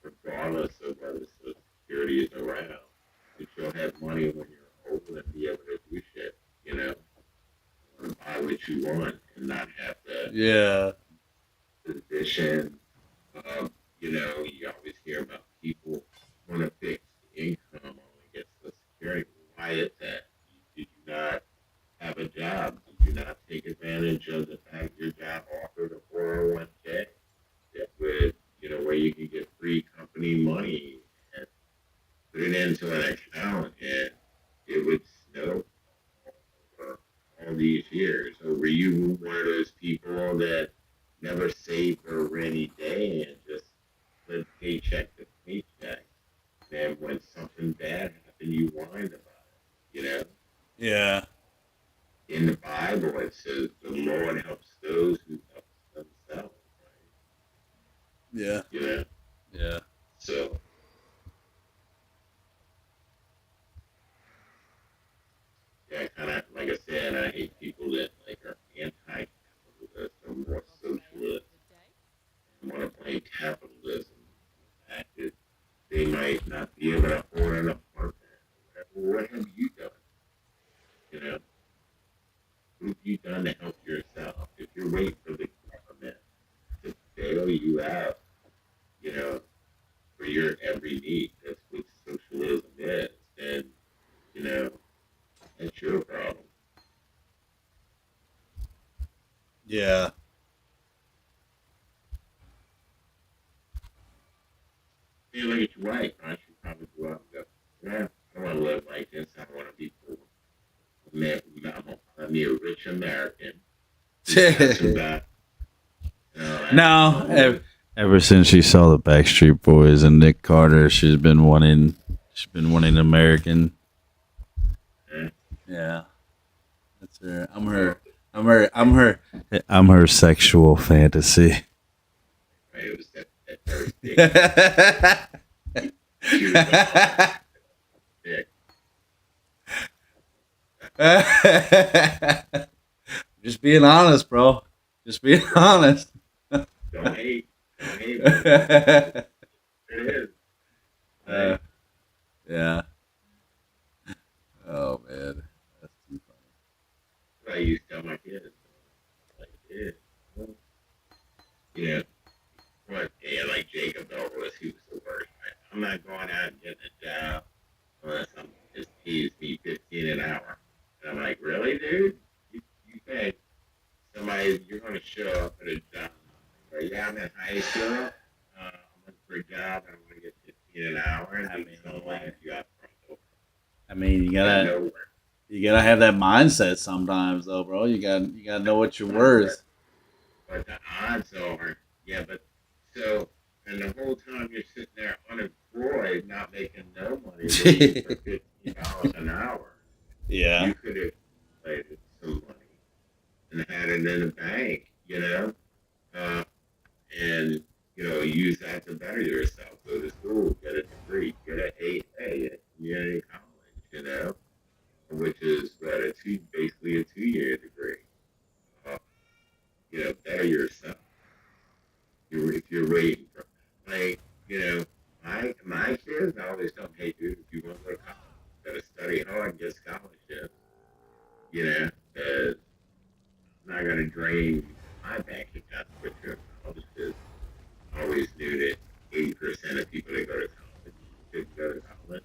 regardless of whether Social Security is around, that you'll have money when you're old and be able to do shit, you know, or buy what you want and not have to Yeah. position. You know, you always hear about people on a fixed income only get Social Security. Why is that? Did you not have a job? Did you not take advantage of the fact your job offered a 401k that would, you know, where you could get free company money and put it into an account and it would snow for all these years? Or were you one of those people that never saved for a rainy day and just lived paycheck to paycheck? And when something bad happened, you whined about it, you know? Yeah. In the Bible, it says the Lord helps those who help themselves, right? Yeah. You know? Yeah. So, yeah, kind of, like I said, I hate people that, like, are anti-capitalist or more socialist and want to blame capitalism. The fact that they might not be able to afford an apartment or whatever. What have you done? You know? What have you done to help yourself? If you're waiting for the government to bail you out, you know, for your every need, that's what socialism is. And, you know, that's your problem. Yeah. You look at your wife, right? She probably go out and go, yeah, I want to live like this. I want to be poor. Man, I'm a rich American. No, ever since she saw the Backstreet Boys and Nick Carter, she's been wanting American. Yeah, that's her. I'm her sexual fantasy. Right? It was that very big. She was big. Just being honest, bro. Just being honest. Don't hate. Don't hate. It is. Right? Yeah. Oh man, that's too funny. I used to tell my kids, like, you know, what, yeah, like Jacob Douglas, he was the worst. Right? I'm not going out and getting a job unless I'm just pays me 15 an hour. And I'm like, really, dude? You think somebody, you're going to show up at a job? Like, yeah, I'm in high school. I'm looking for a job and I'm going to get 15 an hour. And I mean, don't laugh you out front door. I mean, you gotta have that mindset sometimes, though, bro. You gotta know what you're worth. But the odds are, yeah, but so, and the whole time you're sitting there unemployed, not making no money, waiting for $15 an hour. Yeah. You could have played some money and had it in the bank, you know, and you know, use that to better yourself. Go to school, get a degree, get an AA at community college, you know, which is what basically a 2 year degree. You know, better yourself. If you're waiting for, like, you know, my kids, I always tell them, hey, dude, if you want to go to college, you got to study hard and get scholarships. you know, because I'm not going to drain my bank account with your college because I always knew that 80% of people that go to college didn't go to college.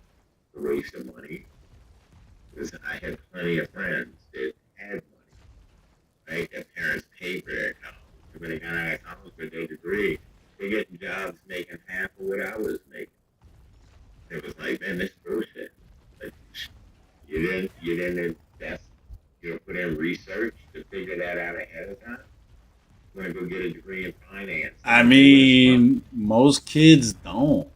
It's a waste of money. Because I had plenty of friends that had money, right? Their parents paid for their college. And when they got out of college with their degree, they get jobs making half of what I was making. It was like, man, this bullshit. Like, you didn't invest, put in research to figure that out ahead of time. You want to go get a degree in finance. I mean, most kids don't.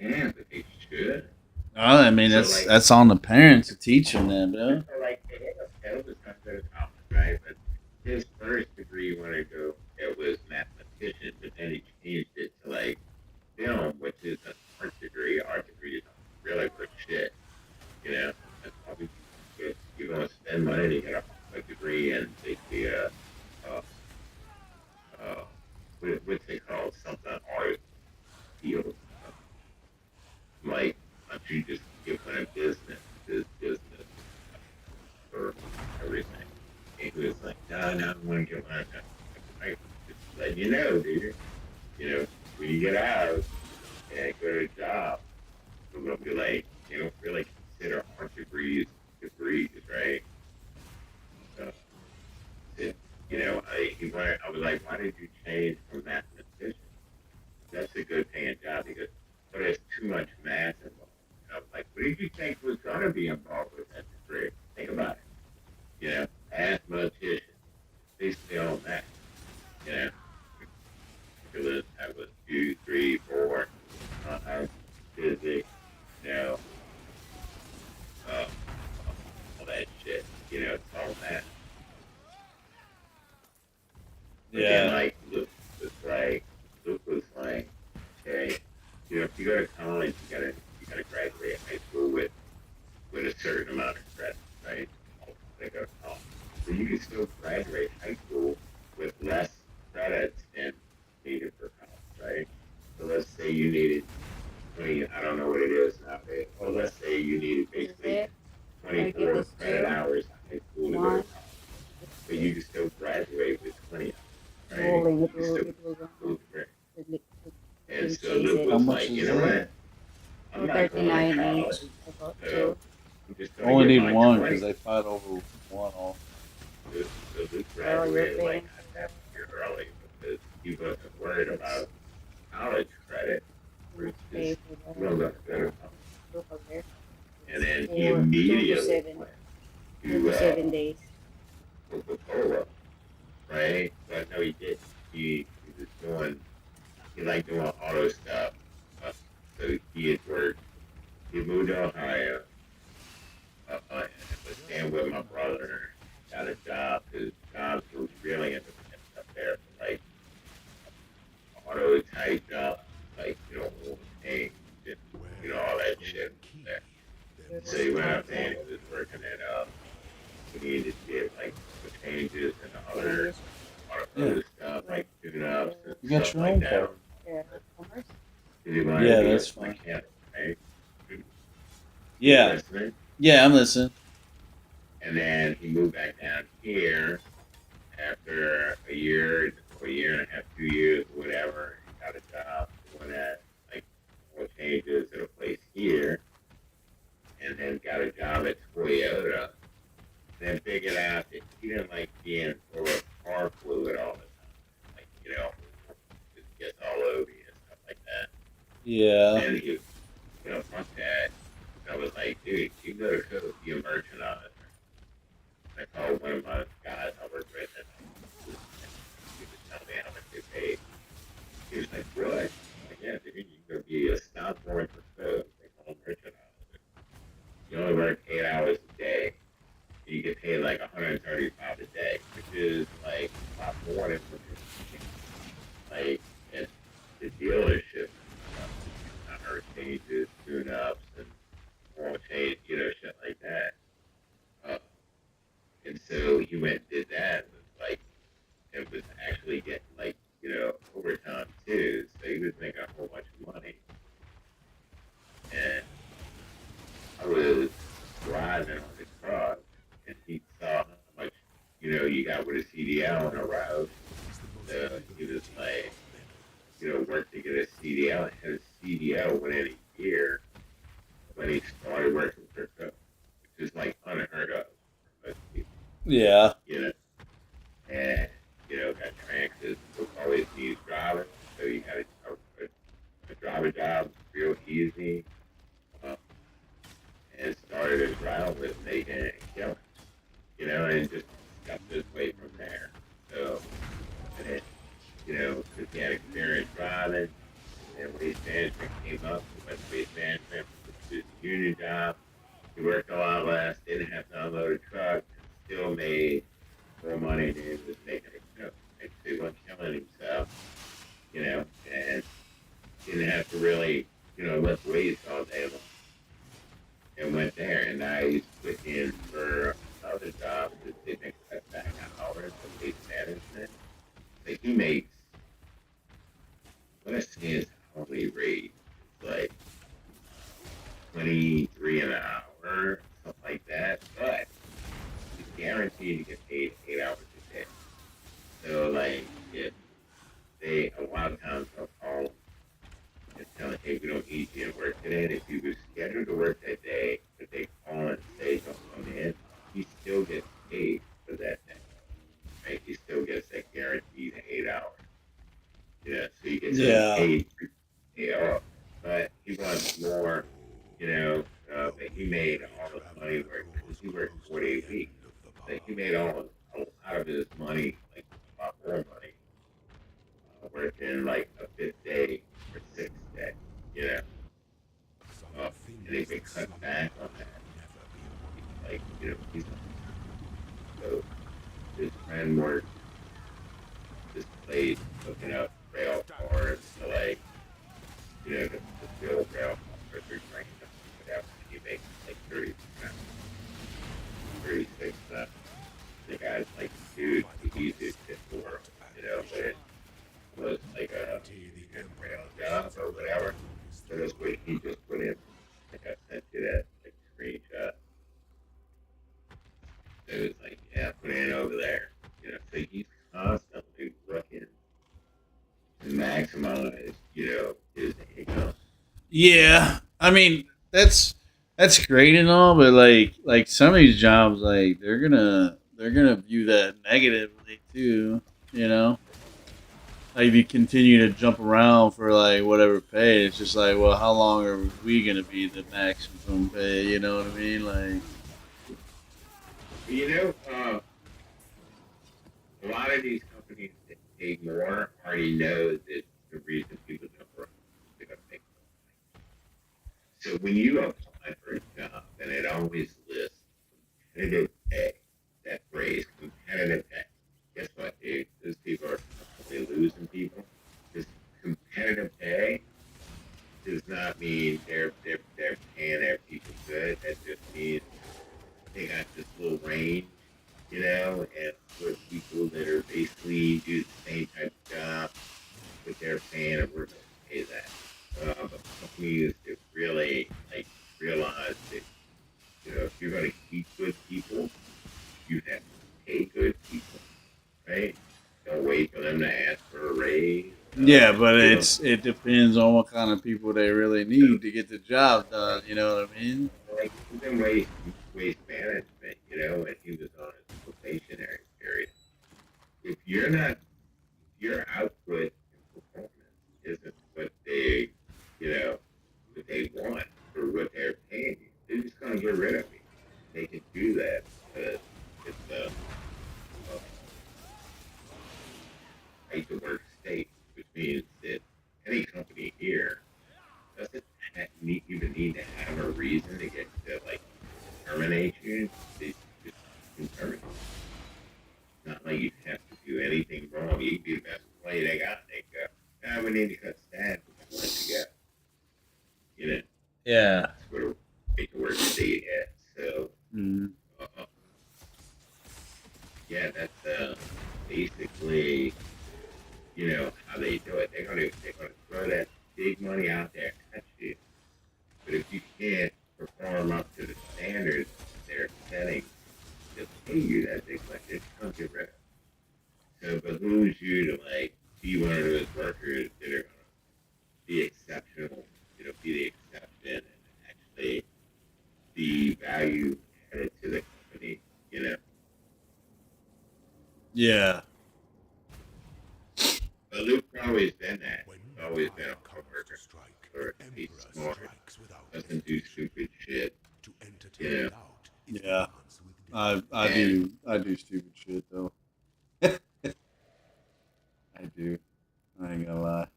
Yeah, but they should. I mean, So, that's like, that's on the parents to teach them that, bro. so like, it was not good college, right? But his first degree when I go, it was mathematician, but then he changed it to like film, which is an art degree. Art degree is really good shit, you know. That's probably you're gonna spend money to get a degree in basically uh, what's it called? Something art field. Like, why don't you just get one in business? This business for everything. And he was like, no, I want to get one. I just let you know, dude. When you get out and go to a job, we're gonna be like, don't really consider art degrees, right? So, I was like, why did you change from mathematician? That's a good paying job because, but there's too much math involved. And I was like, what did you think was gonna be involved with that degree? Think about it. Mathematician, basically all that. You know, I was 2, 3, 4, physics, you know, uh, all that shit. It's all that. But then, Yeah. like, Luke was like, okay, if you go to college, you gotta graduate high school with a certain amount of credit, right? They go to college. But you can still graduate high school with less credits than needed for college, right? So let's say you needed 20, I don't know what it is nowadays. Well, let's say you needed basically 24 credit hours in high school to go to college. But you can still graduate with 20 hours, right? You can still go for it. And so Luke How was much like, is you know that? what? I'm not going to college. So I'm just going to Only get need my one 20. because they fight over one off. So Luke graduated like half a year early because he wasn't worried about college credit. We're just going to go to college. And then he immediately went to 7 days. Coca-Cola, right? But no, he didn't. He was he liked doing auto stuff. So he had worked, he moved to Ohio, and was staying with my brother, got a job, because jobs were really independent up there, like auto type jobs, like, oil change, and, all that shit there. So he went up there and he was working at, he needed to get, like, oil changes and other auto stuff, like tune-ups and You got stuff your like own that. car. He wanted Yeah, to be that's a fine. mechanic, right? Yeah. Listening? Yeah, I'm listening. And then he moved back down here after a year or a year and a half, 2 years, or whatever. He got a job doing that, like, oil changes at a place here, and then got a job at Toyota. Then figured out that he didn't like being full of car fluid all the time. Like, it gets all over you and stuff like that. Yeah. And he, fuck that. I was like, dude, you go be a merchandiser. I called one of my guys I worked with, and he was telling me how much they paid. He was like, what? I'm like, yeah, dude, you can go be a stop boy for clothes. They call merchandiser. You only work 8 hours a day. You get paid like $135 a day, which is like a lot more than what you're making. Like, at the dealership and stuff. Tire changes, tune-ups, and oil change, shit like that. Uh, and so he went and did that. It was actually getting like, overtime too. So he was making a whole bunch of money. And I was driving on the truck and he you got with a CDL on a road. So he was like, worked to get a CDL. Had a CDL within a year when he started working for Cook, which is like unheard of. But Yeah. And got transits. Cook always needs drivers, so you got a driver job real easy. Um, and started his route with making it killing, and just got this way from there. So, and then, because he had experience driving, and waste management came up, he went to waste management, which was his union job. He worked a lot less, didn't have to unload a truck, still made more money than he was making a cook. And so he wasn't killing himself, and didn't have to really, lift weights all day long. And went there, and now he's looking for another job that didn't cut back hours of waste management. Like he makes, what I say his hourly rate is like 23 an hour, something like that. But he's guaranteed to get paid 8 hours a day. So like if they a lot of times they'll call and tell him, hey, we don't need you to work today. And if he was scheduled to work that day, but they call and say don't come in, he still gets paid for that day. Right? He still gets that guaranteed 8 hours. So he gets paid for 8 hours. But he wants more, but he made all his money work because he worked 48 weeks. Like he made a lot of his money, like a lot more money, working like a fifth day or sixth day, and they could cut back on that. Like, he's so his friend worked this place hooking up rail cars to like, to build rail cars or train them or whatever. And he makes like 36 cents. The guy's like, dude, he's just for, but it was like a rail job or whatever. So that's what he just put in. Like I sent you that like screenshot. It was like, yeah, put it in over there. So he's constantly looking to maximize, his income. Yeah. I mean, that's great and all, but like some of these jobs, like they're gonna view that negatively too. You know, like if you continue to jump around for like whatever pay, it's just like, well, how long are we gonna be the maximum pay? You know what I mean? Like, A lot of these companies that pay more already know that the reason people jump around is they're going to make more money. So when you apply for a job, and it always lists competitive pay, that phrase, competitive pay, guess what, dude? Those people are constantly losing people. This competitive pay does not mean they're paying their people good. That just means they got this little range, and for people that are basically do the same type of job that they're paying, and we're going to pay that. But companies that really like realize that if you're going to keep good people, you have to pay good people, right? Don't wait for them to ask for a raise. yeah, but it depends on what kind of people they really need to get the job done. You know what I mean? Like even waste management, when he was on his probationary period. If your output and performance isn't what they, what they want or what they're paying you, they're just going to get rid of you. They can do that because it's a right to work state, which means that any company here doesn't even need to have a reason to get to like terminate you. They just can terminate you. Not like you have to do anything wrong. You can be the best player they got. They go, we need to cut staff. We can let you go. Yeah. That's what a right to work state is. So, yeah, that's basically how they do it. They're gonna throw that big money out there and cut you. But if you can't perform up to the standards they're setting they'll pay you that big money. They don't get rid of. So it behooves you to like be one of those workers that are gonna be exceptional, be the exception and actually be value added to the company. Yeah. But Luke's always been that. When He's always been time a hard comes to worker. strike, Or he's Emperor smart, strikes without doesn't do hesitation. stupid shit. To entertain doubt is Yeah. advance with dignity. I do stupid shit though. I do. I ain't gonna lie.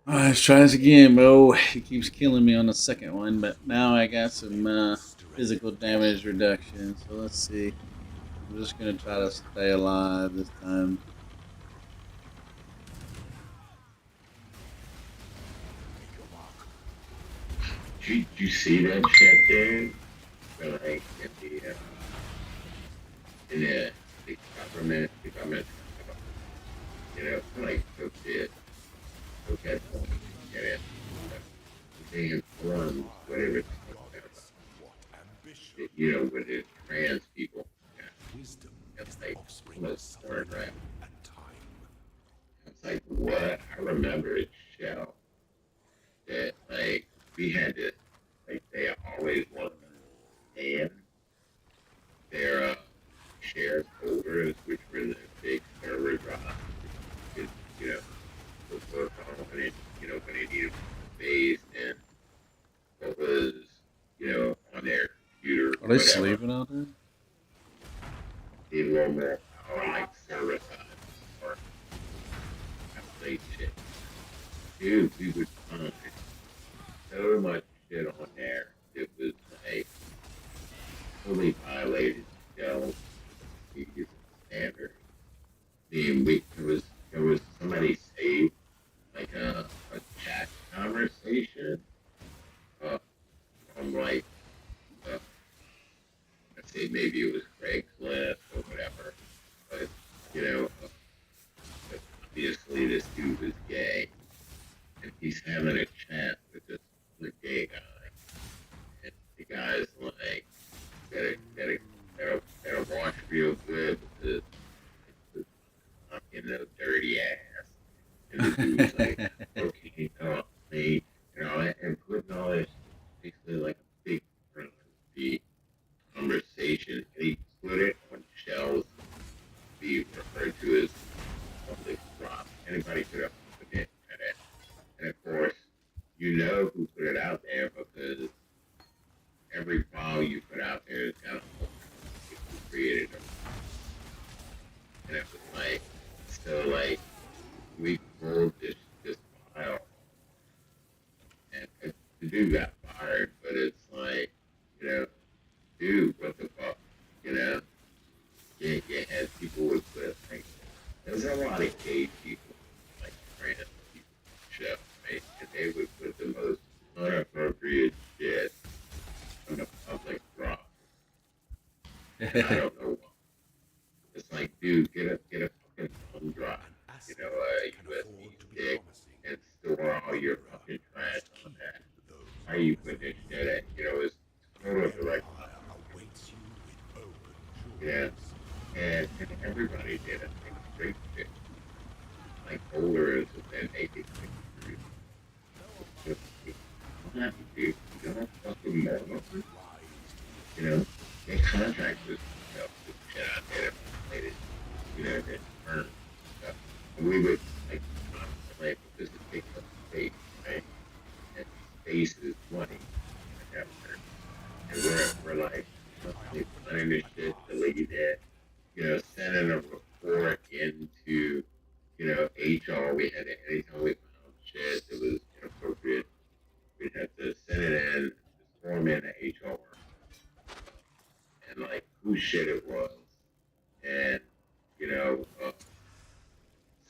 Alright, let's try this again, bro. He keeps killing me on the second one, but now I got some physical damage reduction. So let's see. I'm just gonna try to stay alive this time. Did you see that shit, dude? Where, like in the government, like took it, had get it, they informed whatever it's Goddess, what ambition! with the trans people. Wisdom It's is the like offspring of almost suffering pornographic. and time. It's like what I remember a show that like we had to like they always wanted to hand their shares holders, which were the big server drives, which would work on it, when they needed space and what was, on their computer, Are they whatever. sleeping out there? Need a little more power, like service on it, or play shit. Dude, we would find so much shit on there. It was like totally violated shell standards. There was somebody saved like a chat conversation from like let's say maybe it was Craigslist or whatever, but obviously this dude was gay and he's having a chat with this gay guy, and the guy's like gotta wash real good with the dirty ass. And the dude's like, okay, me, and putting all this basically like a big the conversation, and he put it on shelves to be referred to as public drop. Anybody could have put it at it. And of course, who put it out there because every file you put out there is kind of who created it. And it was like, so like, we pulled this file, and the dude got fired, but it's like, dude, what the fuck, you had people with like, there's a lot of gay people, like trans people, show, right? And they would put the most inappropriate shit on the public drop. And I don't know why. It's like, dude, get a fucking thumb drive, USB stick, and store all your fucking trash on that. Why are you putting this shit in? It's total direct. Awaits you with open Yeah. And everybody did it. Like great shit. Like folders and then naked pictures. I'm happy, dude. You don't fucking know. They contract this shit out there that related, that earn stuff. And we would like constantly, because it takes up space, right? And space is money. And we're like constantly planning this shit, deleting it, sending a report into, HR. We had to, anytime we found shit that was inappropriate, we'd have to send it in, just form in the HR, and like whose shit it was, and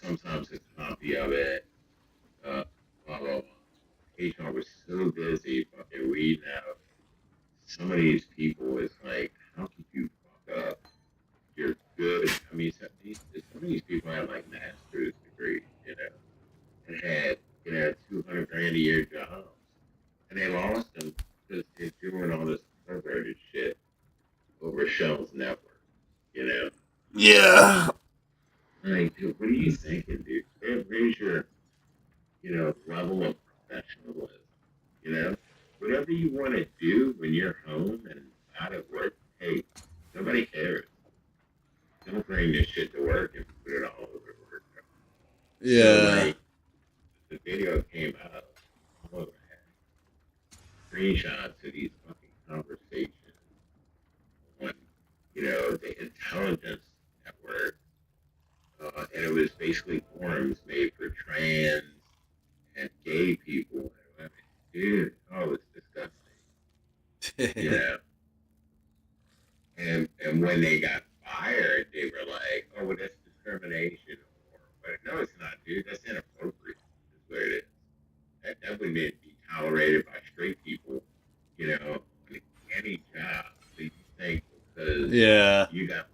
sometimes it's a copy of it, blah blah blah. HR was so busy fucking weeding out some of these people. It's like, how could you fuck up? You're good. I mean, some of these people had like master's degrees, you know, and had, 200 grand a year jobs. And they lost them because they're doing all this perverted shit over Shell's network, you know? Yeah. Like, dude, what are you thinking, dude? Raise your, level of professionalism, you know? Whatever you want to do when you're home and out at work, hey, nobody cares. Don't bring this shit to work and put it all over work. So, Yeah. like, the video came out, all of it had screenshots of these fucking conversations on, the intelligence network. And it was basically forums made for trans and gay people and women. Dude, oh, it's disgusting. You know? And when they got fired, they were like, oh, well, that's discrimination. Or, but no, it's not, dude. That's inappropriate, is what it is. That wouldn't be tolerated by straight people, on any job. So you think because Yeah. you got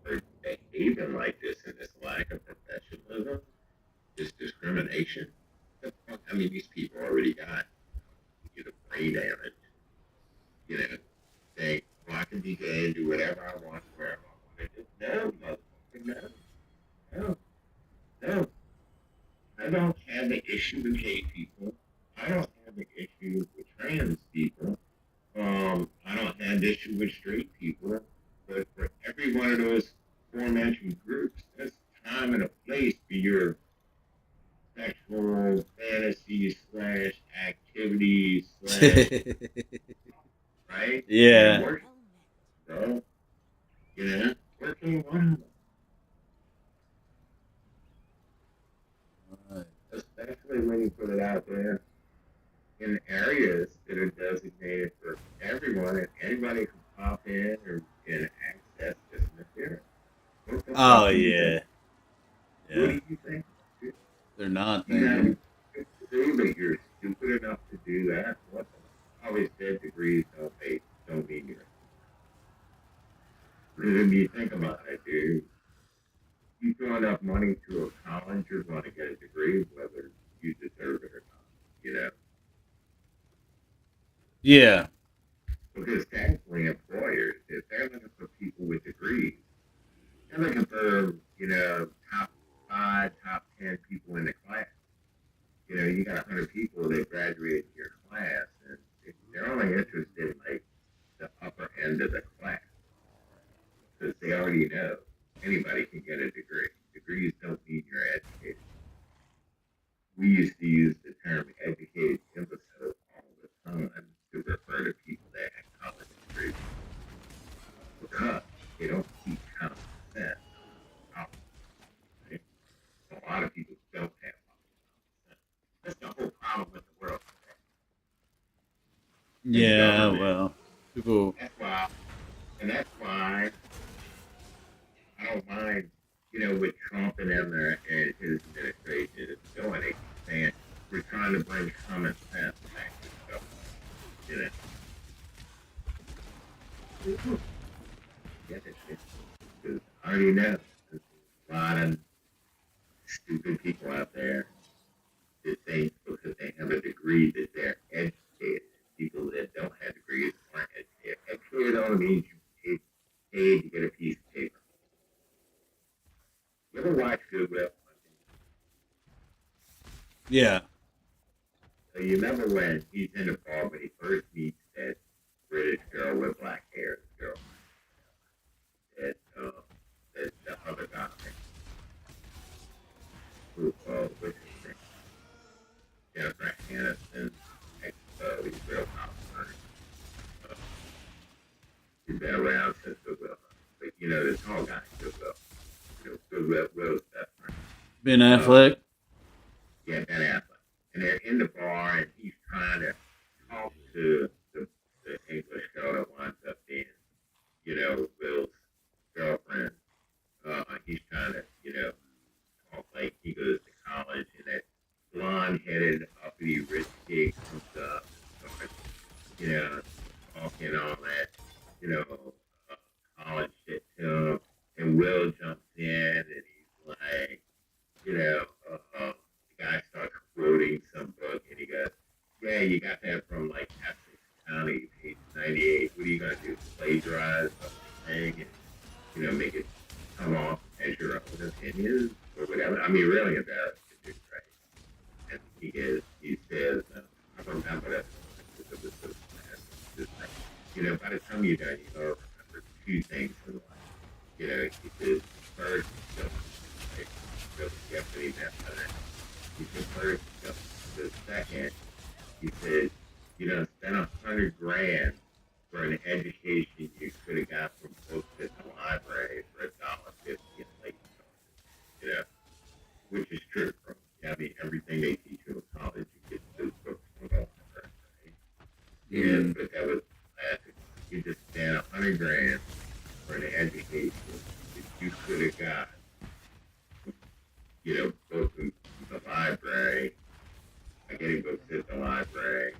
for behaving like this and this lack of professionalism, this discrimination. I mean, these people already got brain damage. You know, think, well, I can be gay and do whatever I want, wherever I want to do. No, motherfucker, no, no. I don't have an issue with gay people. I don't have an issue with trans people. I don't have an issue with straight people. But for every one of those aforementioned groups, there's a time and a place for your sexual fantasies slash activities slash right? Yeah. Work, bro. Working on Right. especially when you put it out there in areas that are designated for everyone, and anybody can pop in or can access this material. What the Oh fuck do you yeah. think? What Yeah. do you think? They're not You have thinking. to but you're stupid enough to do that. What the? I always said degrees don't mean you're. When you think about it, dude, you throw enough money to a college, you're going to get a degree, whether you deserve it or not. You know, Yeah. because technically, employers, if they're looking for people with degrees, they're looking for top 5, top 10 people in the class. You got 100 people that graduated your class, and they're only interested in like the upper end of the class because they already know anybody can get a degree. Degrees don't mean you're educated. We used to use the term educated imbecile all the time to refer to people that had college degrees because they don't teach common sense. Right? A lot of people don't have common sense. That's the whole problem with the world today. And Yeah. government. Well, people. That's why I don't mind, with Trump and them and his administration is doing. They keep saying we're trying to bring common sense back to the government. Get it, because I already know there's a lot of stupid people out there that think because they have a degree that they're educated. People that don't have degrees aren't educated. Educated only means you paid to get a piece of paper. You ever watch Goodwill? Yeah. So you remember when he's in the bar when he first meets that British girl with black hair, the girl that the other guy, who what's his name? Jennifer Aniston, he's real popular. Uh, he's been around since Goodwill. But the tall guy in Goodwill. Will's best friend. Ben Affleck. Yeah, Ben Affleck. And they're in the bar, and he's trying to talk to the English girl that winds up being, Will's girlfriend. He's trying to, talk like he goes to college, and that blonde-headed, uppity, rich kid comes up and starts, talking all that, you know, college shit to him, and Will jumps in and he's like, you know, the guy starts quoting some book and he goes, yeah, you got that from like Essex County, page 98. What are you going to do? Plagiarize the whole thing and, make it come off as your own opinions or whatever? I mean, really embarrassed to do, right? And he says, I remember that because it was so sad. Just like, by the time you're done, remember two things in life. He says, first, right? So you have to leave that for that. He said, first, the second, he said, spend $100,000 for an education you could have got from books at the library for $1.50 in late charges, which is true. I mean, everything they teach you in college, you get those books from the library, right? Yeah, but that was classic. You just spent $100,000 for an education that you could have got, books from the library, like getting books at the library,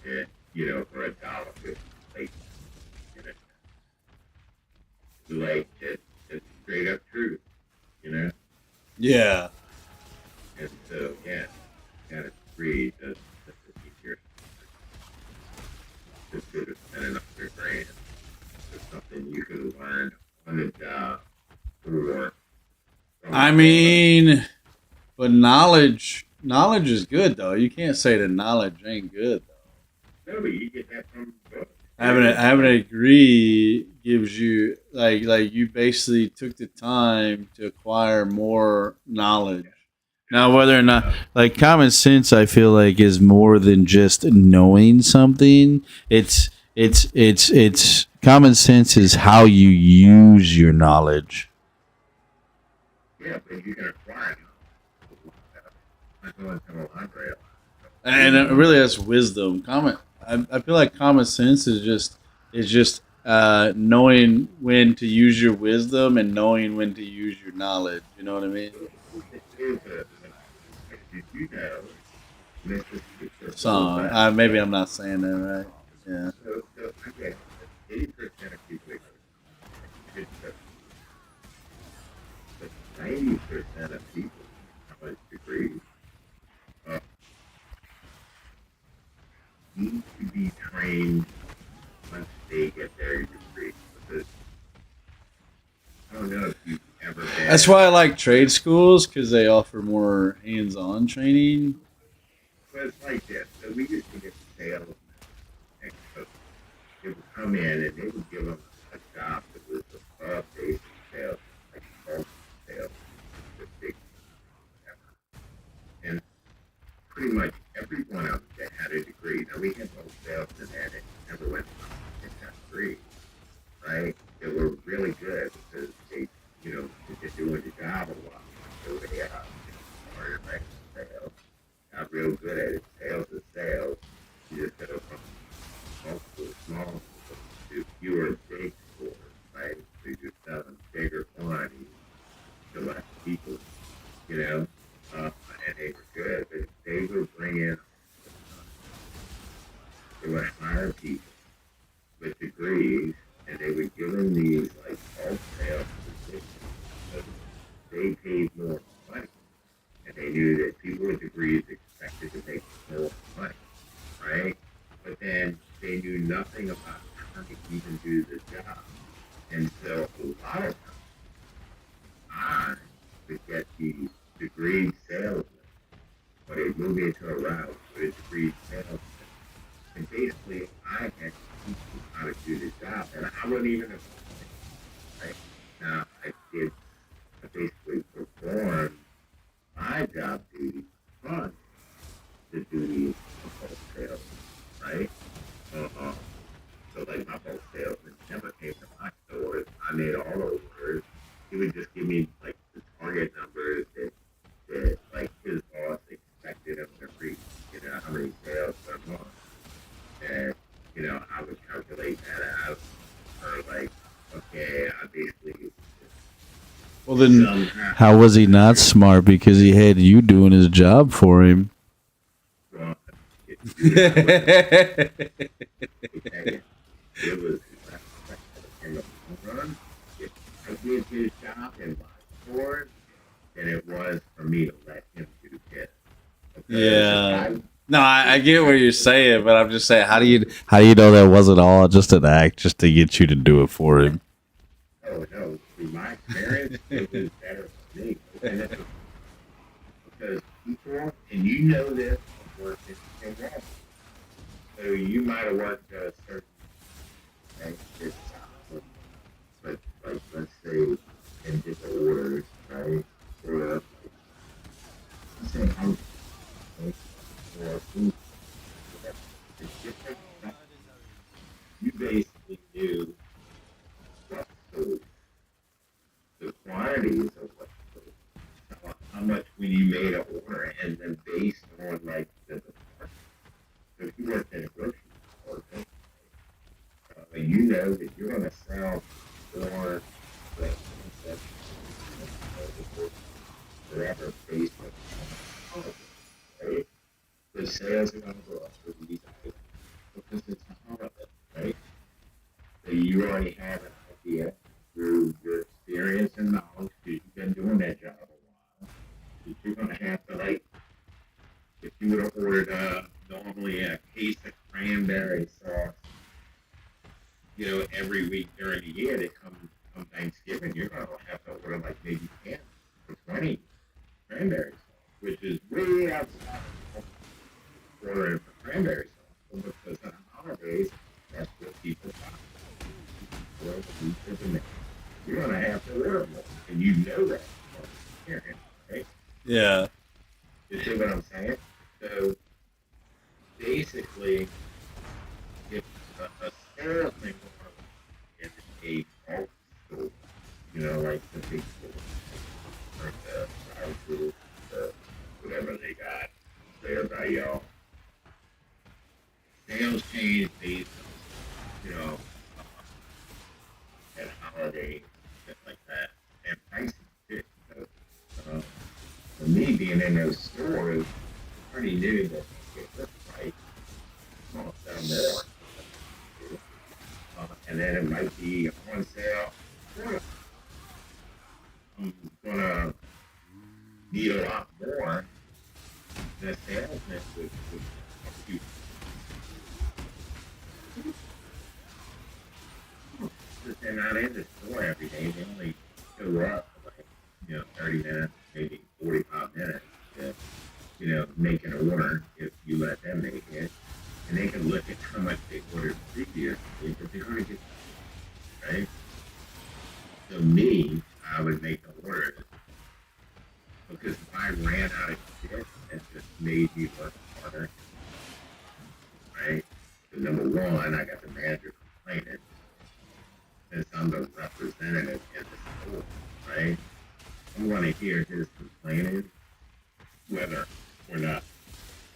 and, for $1.50 late. Like, it's straight up truth, Yeah. And so, yeah, got to read the easier. Just to spend $100,000 for something you could learn on the job or. I mean, but knowledge is good though. You can't say that knowledge ain't good though. No, but you get that from books. Having a degree gives you like you basically took the time to acquire more knowledge. Now, whether or not like common sense, I feel like is more than just knowing something. It's common sense is how you use your knowledge. Yeah, but you can acquire knowledge. And really, that's wisdom. I feel like common sense is just knowing when to use your wisdom and knowing when to use your knowledge. You know what I mean? Song. Maybe I'm not saying that right. Yeah. So okay, 80% of people good stuff, but 90% of people with college degrees need to be trained once they get their degree. Because I don't know if you've ever been. That's why I like trade schools because they offer more hands-on training. But it's like this. So we used to get sales experts. They would come in and they would give them a job that was above basic sales, like bulk sales, the big whatever. And pretty much every one of them that had a degree. Now we had both sales and that it never went to that degree, right? They were really good because they, they've been doing the job a while. So they started right sales. Got real good at it. Sales is sales. You just go from multiple small stores to fewer big stores, right? So you're selling bigger quantities to less people, and they were good, but they would bring in, they would hire people with degrees, and they would give them these, like, bulk sales positions. So they paid more money, and they knew that people with degrees expected to make more money, right? But then they knew nothing about how to even do the job. And so a lot of times, I would get these degreed salesmen, but they move into a route with a degreed salesman. And basically, I had to teach them how to do the job, and I wasn't even a right? Now, I basically performed my job duty on the duties of wholesale, right? So like my wholesale never came to my stores. I made all those orders. He would just give me like the target numbers that like his boss expected him to reach, how many sales per month. And, I would calculate that out or like, okay, I basically. Well, then, how was he not smart? Because he had you doing his job for him. Well, It was in the long run. If I did his job in my stores, than it was for me to let him do his. Yeah. No, I get what you're saying, but I'm just saying, how do you know that wasn't all just an act, just to get you to do it for him? Oh no, through my experience, it was better for me. And because people, and you know this, have worked in that. So you might have worked a certain thing, but like let's say in different orders, right? Or let's say I'm or food, whatever. It's different. You basically knew what sold, the quantities of what sold, how much when you made an order, and then based on like the department. So if you worked in a grocery store, you know that you're going to sell more like whatever based on how much, right? The sales are going to go up for these items because it's a holiday, right? So you already have an idea through your experience and knowledge because you've been doing that job a while. That you're going to have to like, if you would have ordered normally a case of cranberry sauce, every week during the year that come Thanksgiving, you're going to have to order like maybe 10 or 20 cranberry sauce, which is way outside of ordering for cranberry sauce. Because on holidays, that's what people buy. You're going to have to order more, and you know that from experience, right? Yeah. You see what I'm saying? So basically, if a salesman in a bulk store, like the big store, like the drive-through, whatever they got there by y'all, sales change based on, at holiday, stuff like that, and pricing too. So, for me, being in those stores, I already knew that if this price, I'm going to sell more. And then it might be on sale. I'm gonna need a lot more. The salesman would help you. Because they're not in the store every day. They only show up for like 30 minutes, maybe 45 minutes to make an order if you let them make it. And they can look at how much they ordered previously, but they're gonna get right. So me, I would make the orders because if I ran out of shit, it just made me work harder, right? So number one, I got the manager complaining since I'm the representative in the store, right? I want to hear his complaining, whether or not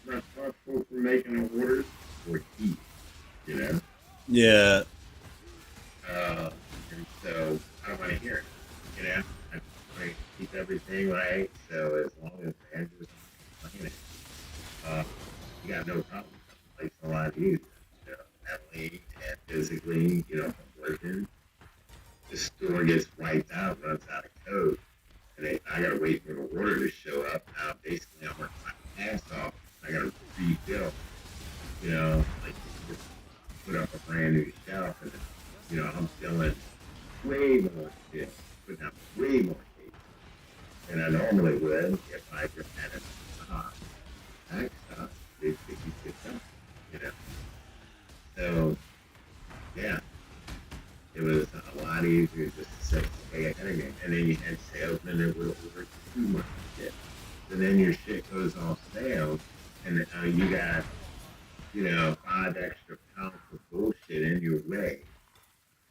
I'm responsible for making the orders or he, Yeah. And so I don't want to hear it, I want to keep everything right. So as long as the manager's not complaining, you got no problem. It's a lot easier, mentally and physically, from working. The store gets wiped out, runs out of code, and I gotta wait for the order to show up. Now basically I'm working my ass off. I gotta refill, like just put up a brand new shelf, and I'm filling way more shit, putting out way more shit than I normally would if I just had it pack stuff, big 56 stuff, So, yeah, it was a lot easier just to stay ahead of game. And then you had salesmen that would order too much shit. So then your shit goes off sale, and you got, 5 extra pounds of bullshit in your way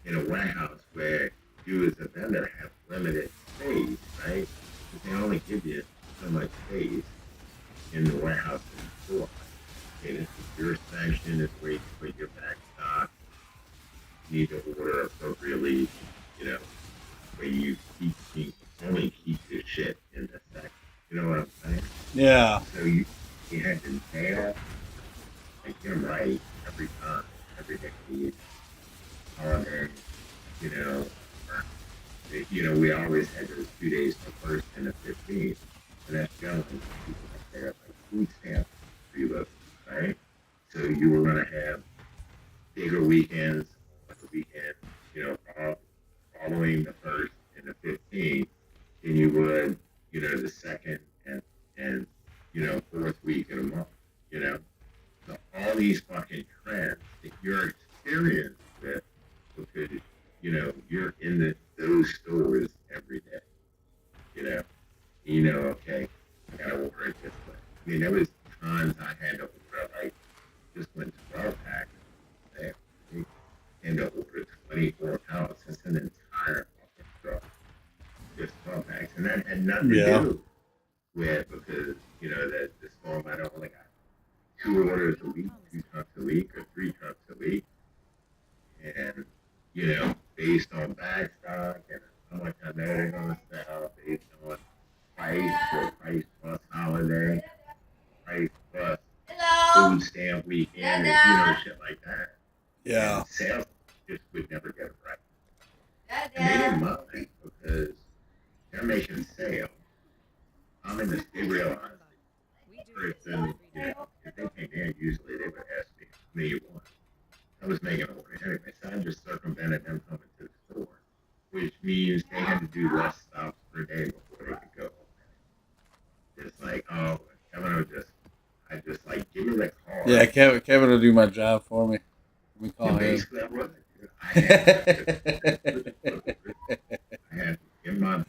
in a warehouse where you as a vendor have limited space, right? Because they only give you so much space in the warehouse and the store. Okay, this is your section, this is where you put your back stock. You need to order appropriately, where you only keep your shit in the section. You know what I'm saying? Yeah. So you had to nail get them right every time, every day, holiday, you know, or, we always had those 2 days, the first and the 15th, and that's going people up there like food stamp reload, right? So you were going to have bigger weekends on the weekend, following the first and the 15th than you would, the second and fourth week of the month, you know. So all these fucking trends that you're experienced with because, you're in those stores every day, you know. Okay, I gotta order it this way. I mean, there was times I had to order like just went 12 packs there. And to order 24 pallets. That's an entire fucking truck. Just 12 packs. And that had nothing to do with because, the store might have only got 2 orders a week, 2 trucks a week, or 3 trucks a week. And, based on bag stock and how much I know they're going to sell, based on price or price plus holiday, price plus food stamp weekend, and, shit like that. Yeah. And sales just would never get it right. And they didn't mind because they're making sales. I'm in this, they realize the person, if they came in, usually they would ask me how many you want. I was making an order anyway, so I just circumvented them coming to the store, which means they had to do less stops per day before they could go. It's like, oh, Kevin would I just like, give me the call. Yeah, Kevin will do my job for me. We call him. Basically, that was it. I had in my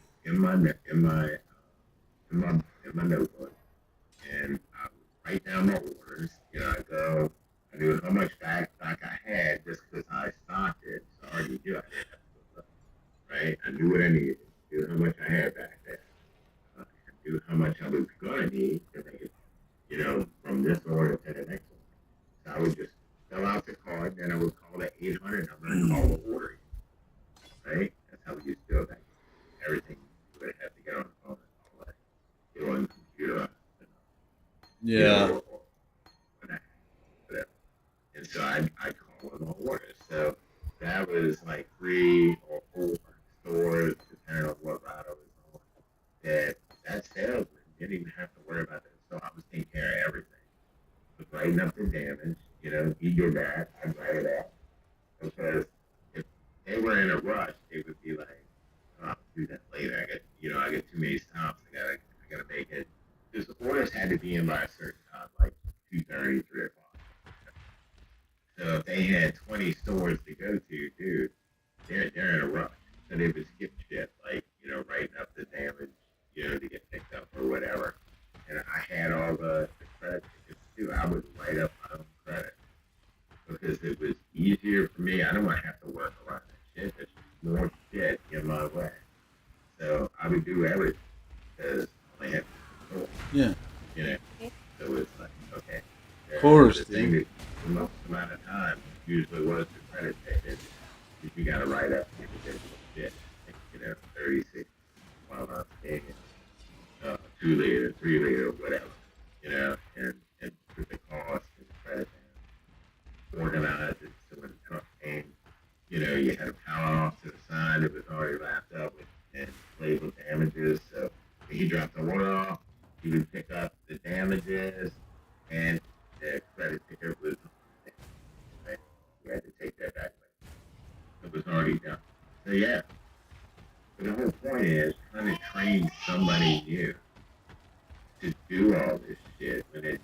notebook, and I would write down my orders. I knew how much backstock I had just because I stocked it. So I already knew I didn't have to look, right? I knew what I needed. I knew how much I had back there. I knew how much I was gonna need to make it, from this order to the next one. So I would just fill out the card, then I would call the 800 number and call the order. Right? That's how we used to do it back then. Everything you would have to get on the phone and all that. Get on the computer. Yeah. Whatever. And so I call them all orders. So that was like 3 or 4 stores, depending on what route I was on. That salesman didn't even have to worry about that. So I was taking care of everything. Was writing up the damage. He did that. I'd write it out. Because if they were in a rush, they would be like, oh, I'll do that later. I get too many stops. I gotta make it. Because the orders had to be in by a certain time, like 2:30, 3 o'clock. So if they had 20 stores to go to, dude, they're in a rush. So they would skip shit, like, writing up the damage, to get picked up or whatever. And I had all the credit tickets too. I would write up my own credit because it was easier for me. I don't want to have to work around that shit. There's more shit in my way. So I would do everything because I only had to control. Yeah. So it's like, okay. Of course, the thing that the most amount of time usually was the credit ticket. You got to write up individual shit. 36 while I'm paying 2 liter, 3 liter, whatever, and put the cost and the credit down, organize it so when the truck came, you had a power off to the side that was already wrapped up and labeled damages. So when he dropped the order off, he would pick up the damages and the credit ticket was right? We had to take that back. It was already done. So yeah. But the whole point is trying to train somebody new to do all this shit when they're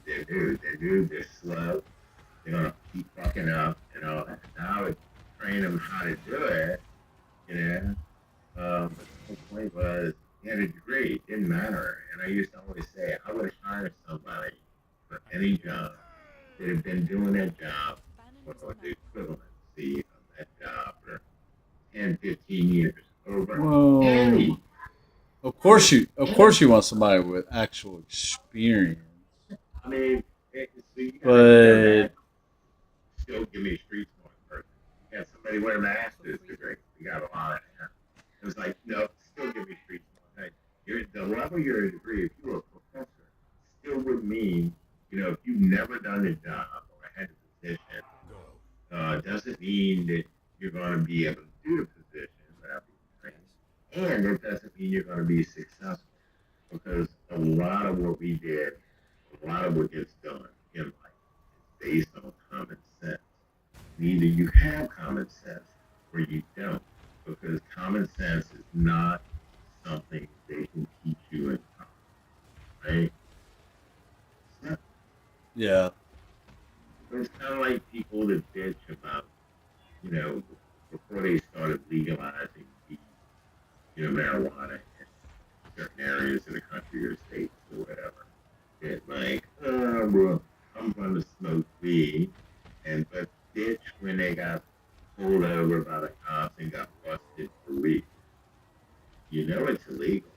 new, they're slow, they're gonna keep fucking up and all that. Now I would train them how to do it, but the whole point was he had a degree, it didn't matter. And I used to always say I would hire somebody for any job that had been doing that job or the equivalency of that job for 10, 15 years over. Whoa. Of course you want somebody with actual experience. I mean, but still give me a street smart person. You got somebody with a master's degree. You got a lot of that. It was like, no, still give me street smart. Hey, the level you're a degree, if you were a professor, still would mean, if you've never done a job or had to position, Go. doesn't mean that you're going to be able to do the position without being trained. And it doesn't mean you're going to be successful because a lot of what we did, a lot of what gets done in life is based on common sense. And either you have common sense or you don't because common sense is not something they can teach you in college, right? It's not. Yeah. It's kind of like people that bitch about, you know, before they started legalizing weed, marijuana in certain areas of the country or states or whatever. It's like, oh, well, I'm going to smoke weed. And, but bitch, when they got pulled over by the cops and got busted for weed, it's illegal.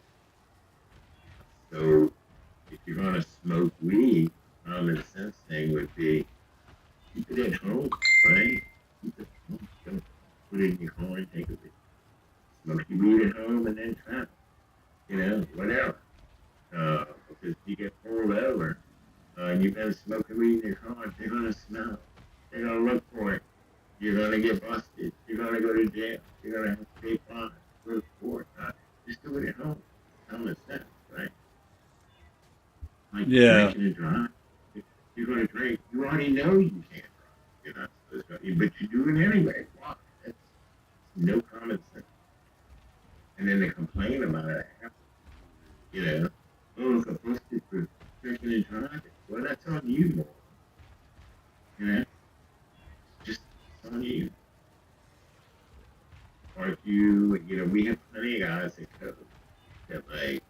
So if you're going to smoke weed, common sense thing would be keep it at home, right? Keep it at home. Don't put it in your car and take it with you. Smoke your weed at home and then travel, whatever. Because you get pulled over and you've been smoking weed in your car, they're going to smell it. They're going to look for it. You're going to get busted. You're going to go to jail. You're going to have to pay fines. Go to court. Just do it at home. Common sense, right? Like Yeah. drinking and driving. If you're going to drink, you already know you can't drive. You're not supposed to, but you do it anyway. Why? That's no common sense. And then they complain about it after. Oh, look, I'm busted for drinking and driving. Well, that's on you, more. Just it's on you. Or if we have plenty of guys that go that like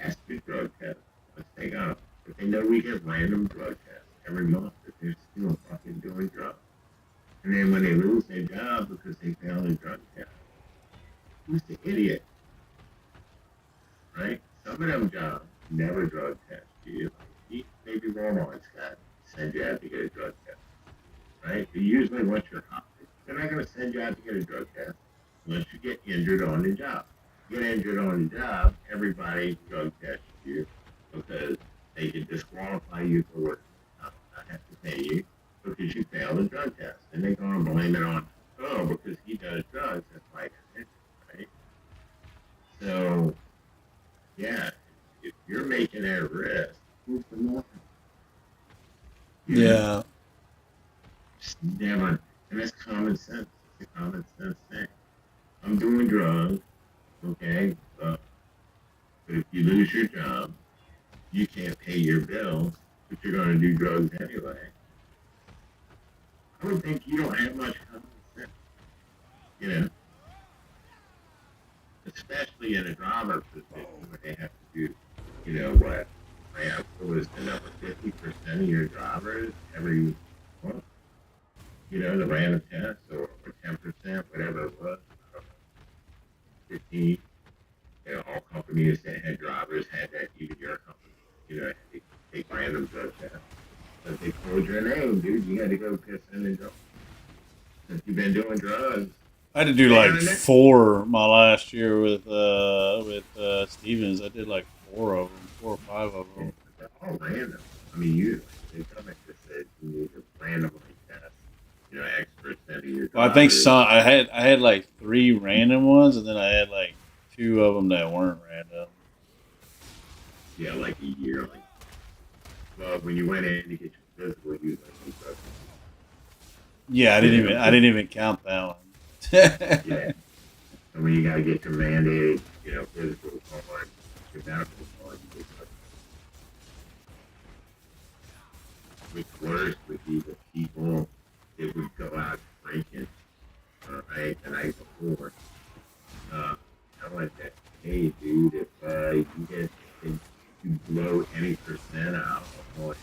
ask for drug tests. Let's take out, but they know we get random drug tests every month that they're still fucking doing drugs. And then when they lose their job because they failed a drug test, who's the idiot? Right? Some of them jobs never drug test you. Maybe Walmart's got send you out to get a drug test. Right? But usually once you're hot, they're not going to send you out to get a drug test unless you get injured on the job. Get injured on the job, everybody drug tests you because they can disqualify you for work. I have to pay you because you failed a drug test. And they're going to blame it on, because he does drugs. That's why I got injured, right? So, yeah, if you're making that risk, who's the more? Yeah. Just never, and that's common sense. It's a common sense thing. I'm doing drugs, okay, but if you lose your job, you can't pay your bills, but you're going to do drugs anyway. I would think you don't have much common sense, especially in a driver position where they have to do, what was the number 50% of your drivers every month, the random test or 10%, whatever it was, 15. All companies that had drivers had that, even your company, they take random drug tests. But they called your name, dude. You got to go piss in and drugs. Since you've been doing drugs. I had to do like 4 my last year with Stevens. I did like 4 of them, 4 or 5 of them. They're all random. I mean, they come and just said you need to randomly test, X percent of your drivers. Well, I think I had like 3 random ones, and then I had like 2 of them that weren't random. Yeah, like a yearly. Well, when you went in to get your physical, you went. Yeah, I didn't even count that one. Yeah. And when you got to get your mandated, physical card, your medical card, you get what's worse would be the people that would go out drinking, right, the night before. Telling that, hey, dude, if you blow any percent of alcohol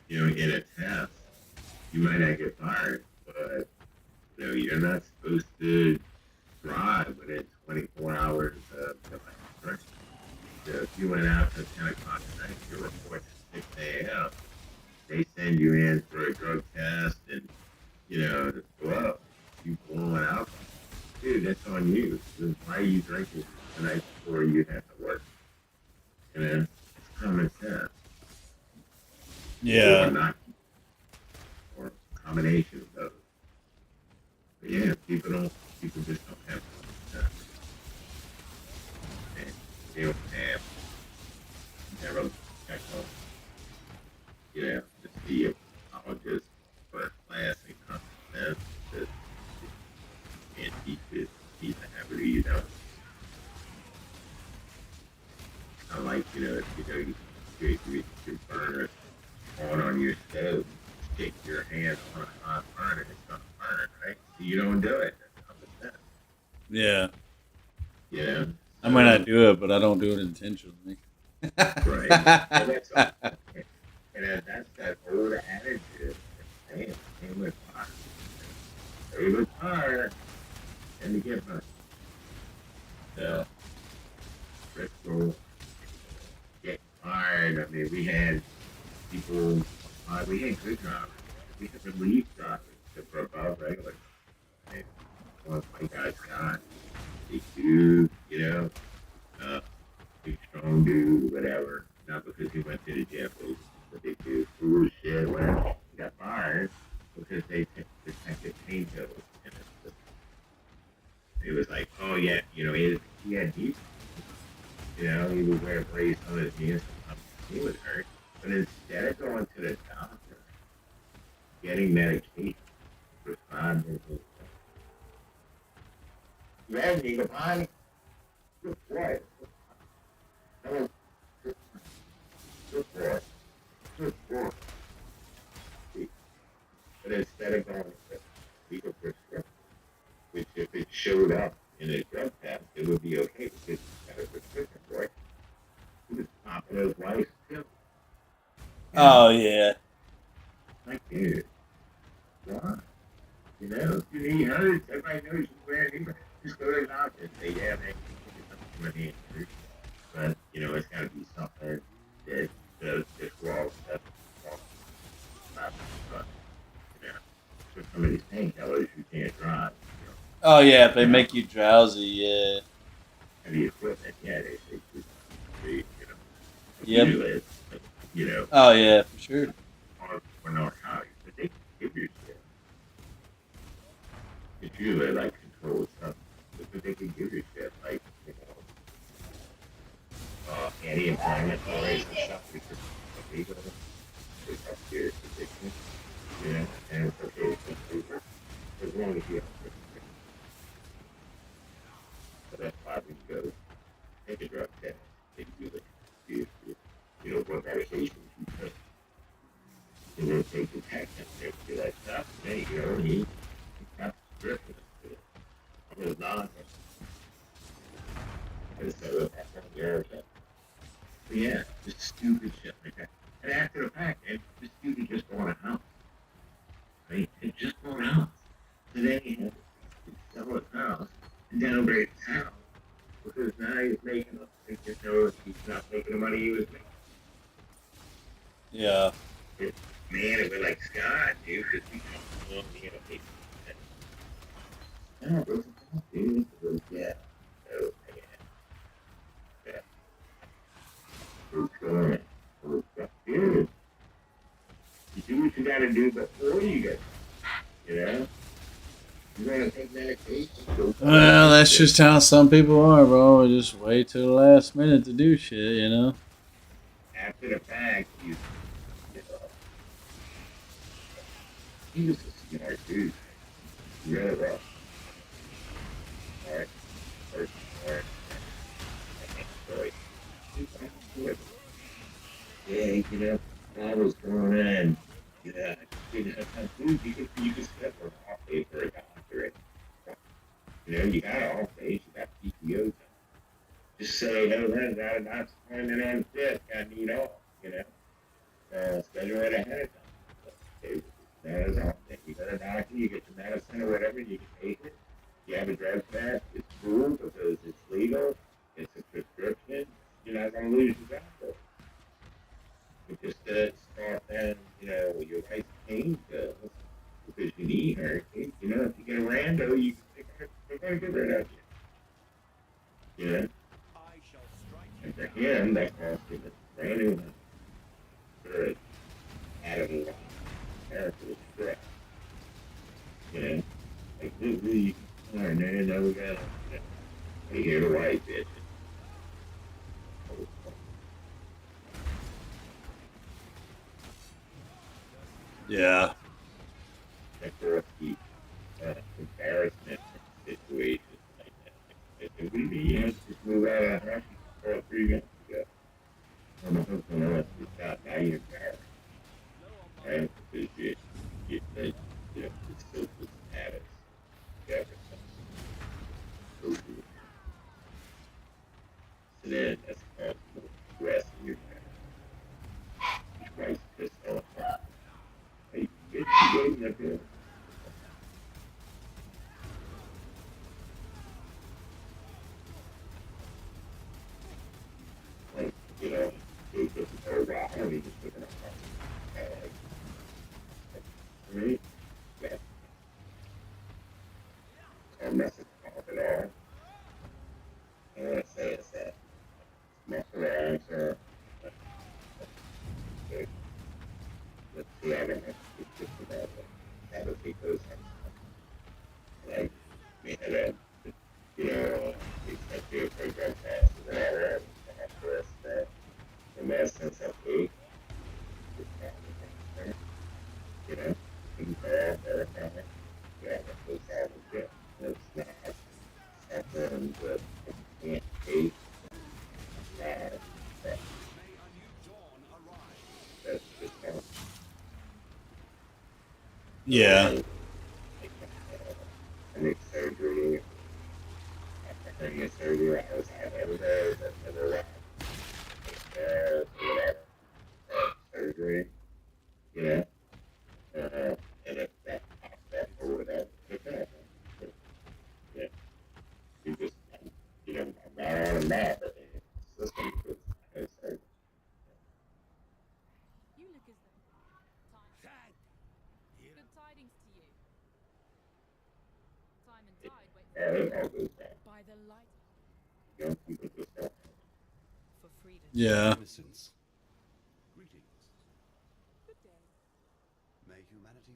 in a test, you might not get fired, but you're not supposed to drive within 24 hours of the last drink. So if you went out at 10 o'clock at night, your report at 6 a.m., they send you in for a drug test and, to blow. You blowing alcohol. Dude, that's on you. Why are you drinking the night before you have to work? It's common sense. Yeah. Or not, or a combination of those. But yeah, people just don't have time. And they don't have never check on, to see if psychologists first class in common sense that you can't teach it, teach a habit, I like, if you burner on your stove, stick your hand on a hot burner, it's gonna burn, right? So you don't do it. That's common sense. Yeah. So, I might not do it, but I don't do it intentionally. right. And that's all. And that's that old adage same with fire. Stay with fire and to get burned. So, Bristol, getting fired. I mean, we had people, we had good drivers. We had relief drivers that were above regular. And one of my guys got big dude, big strong dude, whatever. Not because he went to the jail, but he's a big dude, cool shit, whatever. He got fired because they detected painkillers in his system. It was like, oh yeah, he had knee, he would wear a brace on his knee, sometimes he would hurt. But instead of going to the doctor, getting medication, prescribed medication, yeah, you can find good for it. Good for it. Good for it. But instead of going to legal prescription, which if it showed up in a drug test, it would be okay because it's got a prescription for it. He was popping his wife's pill. Oh yeah. Like, dude, why? If your knee hurts, everybody knows you wear a knee brace. Just go to the doctor and say, yeah, man, you get something from my knee injury. But, it's got to be something that does this wall stuff. So some of these painkillers, you can't drive. Oh yeah, if they make you drowsy, yeah. And the equipment, yeah, they Yep. usually, Oh yeah, for sure. or narcotics, but they give you shit. It's usually like controlled substance, but they can give you shit like, anti-inflammatories and stuff because it's illegal. It's a serious addiction, and it's okay to take it as long as you have a prescription. So that's why we go take a drug test. They usually what medications you take. And then take the test and they do that stuff. There you go. He got prescription. I was not. And so that's not there. But yeah, just stupid shit like that. And after the fact, this dude had just bought a house. Right? He just bought a house. So then he had to sell his house and downgrade his house because now he's making he's not making the money he was making. Yeah. Man, it was like Scott, dude, because we come along, people. No, it was dude. It was, yeah. So, yeah. It was going. It was, dude. You do what you gotta do before you get, you gotta take medication. Well, that's just how some people are, bro. We just wait till the last minute to do shit, After the fact, he was a smart dude. Really well. Smart. Very smart. Yeah, I was going in. Yeah, dude, you could set for an off day for a doctor. You got an off days, you got PTO. Just say, hey, man, I'm not planning on fit. I need off, schedule it ahead of time. Okay, that is off day. You got a doctor, you get your medicine or whatever, you can take it. You have a drug test, it's cool because it's legal, it's a prescription, you're not going to lose your job. But just start then, your wife's pain pills because you need her. If you get a rando, they're going to get rid of you. And for him, that cost him a brand new house. Yeah. And for the embarrassment situation like that. If we be in to move out of the house for 3 months ago, and my husband else is not now you're embarrassed, right? Because you think, you know, the social status, everything. So then that's causing more stress in your marriage. Your wife's pissed off. Hey, you dating up here? Like, you know, they just go, wow, I don't even think about that. Right? That's a message off at all. And what I say is that muscle answer, let's see, I don't have to just about it. That would be those like, we had a, you know, executive program classes and all that, and after us, that, in essence, of eight, just having you know, and verify, yeah, those have it, it's not something that can't take, that, that's just kind of, Yeah. like, I make surgery, after hernia surgery, I was having every day, that's never right, whatever, surgery, you know, and if that pops up or whatever, it's happening. Yeah, you just, you know, I'm not on a map, but it's system, it's like, You look as though time. Good tidings to you. Time and tide wait yeah, it all goes back. by the light Young people just don't. for freedom. Yeah. Innocence. Greetings. Good day. May humanity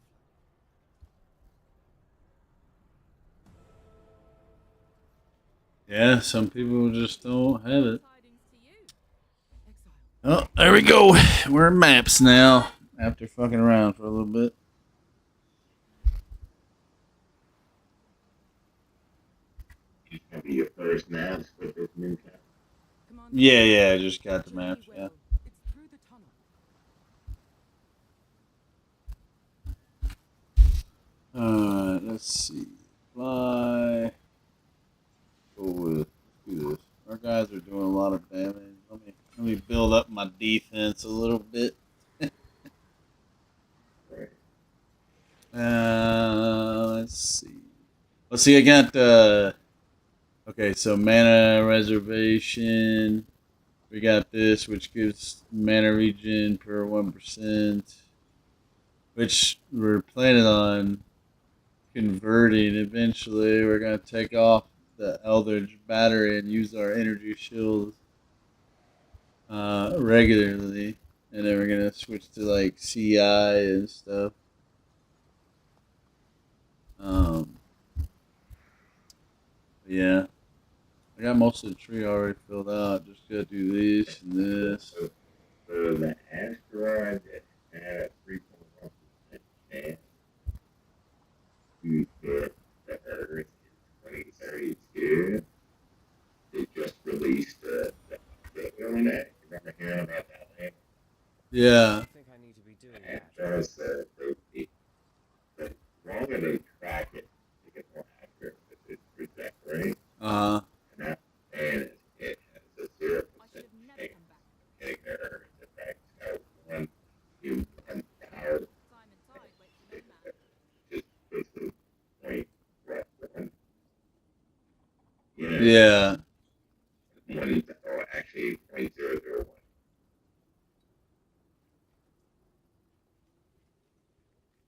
flourish. Yeah, some people just don't have it. Tidings to you. Exile. Oh, there we go. We're in maps now. After fucking around for a little bit. It's gonna be your first match with this new guy. Commander. Yeah, I just got the maps, yeah. It's through the tunnel. Alright, let's see. Fly. Go with. Let's do this. Our guys are doing a lot of damage. Let me build up my defense a little bit. Right. Let's see. Let's see. I got okay, so mana reservation. We got this, which gives mana regen per 1%, which we're planning on converting eventually. We're gonna take off the Eldritch battery and use our energy shields regularly, and then we're gonna switch to like CI and stuff. Yeah, I got most of the tree already filled out. Just gotta do this and this. So the asteroid that had a 3.1% chance to hit the Earth in 2032, they just released the internet. You remember hearing about that thing? Yeah. I think I need to be doing And that. just the longer they track it, they get more accurate with its trajectory. Uh. And that man it has a 0% I should have never chance come back. of hitting the Earth. In fact, it's got one in 1,000. Time and tide wait for no man. Just basically point right one. You know, Yeah. one, or actually 0.001.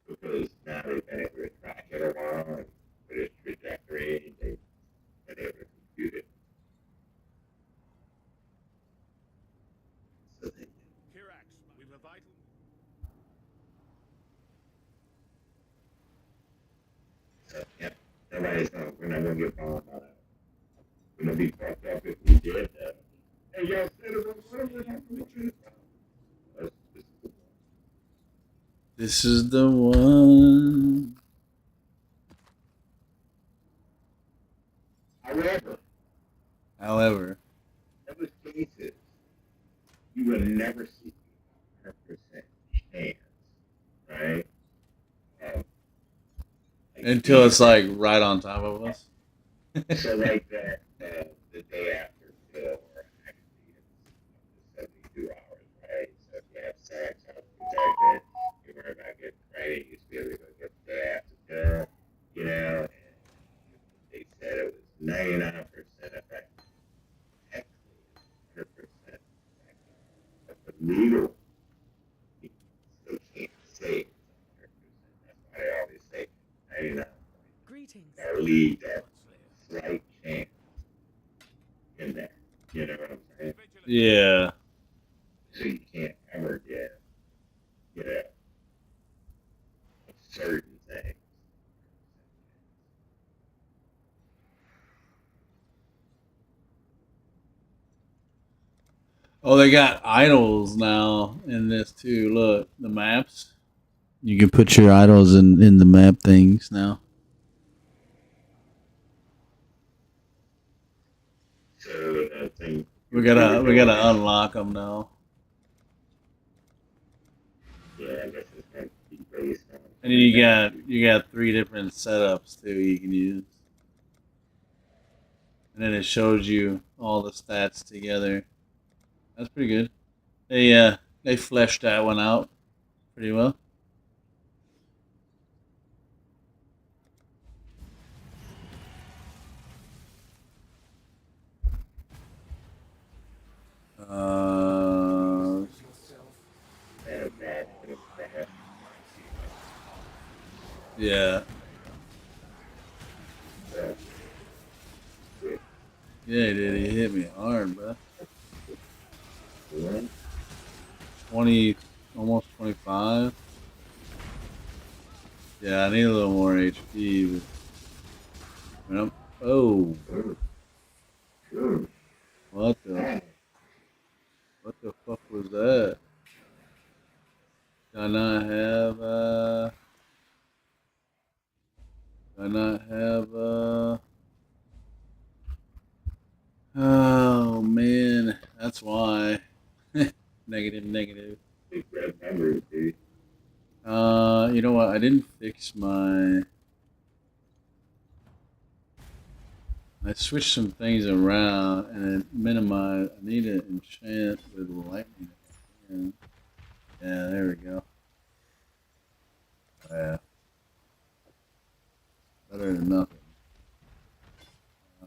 Because now they've been able to track it a while and put its trajectory and they've been able to compute it. So they, Kirax, we've a vital. so yeah, nobody's gonna, we're not gonna get bombed on it. We're gonna be fucked up if we did. Hey, y'all citizens, what are we happening with you? That's just This is the one. However, in those cases, you would never see 100% chance, right? Um, Until it's like right on top of us. so like that, the day after pill, or actually it's up to 72 hours, right? So if you have sex, I was protected, you worry about getting pregnant, you used to be able to go get the day after pill, you know, and they said it was 99% effective. Technically, it's 100% effective. But the legal people still can't say it's 100%. That's why they always say 99 Greetings. or leave that slight chance in there. You know what I'm saying? Yeah. So you can't ever get, you know, certain things. Oh, they got idols now in this too. Look, the maps. You can put your idols in the map things now. So I think We gotta unlock them now. yeah, I guess it's going to be based on. And then you got 3 different setups too you can use. And then it shows you all the stats together. That's pretty good. They fleshed that one out pretty well. Yeah. Yeah, he did. He hit me hard, bro. 20, almost 25. Yeah, I need a little more HP. But, oh, what the fuck was that? Do I not have do I not have Oh man, that's why. Negative, negative. You know what? I didn't fix my. I switched some things around and it minimized. I need to enchant with lightning. Yeah, there we go. Yeah, better than nothing.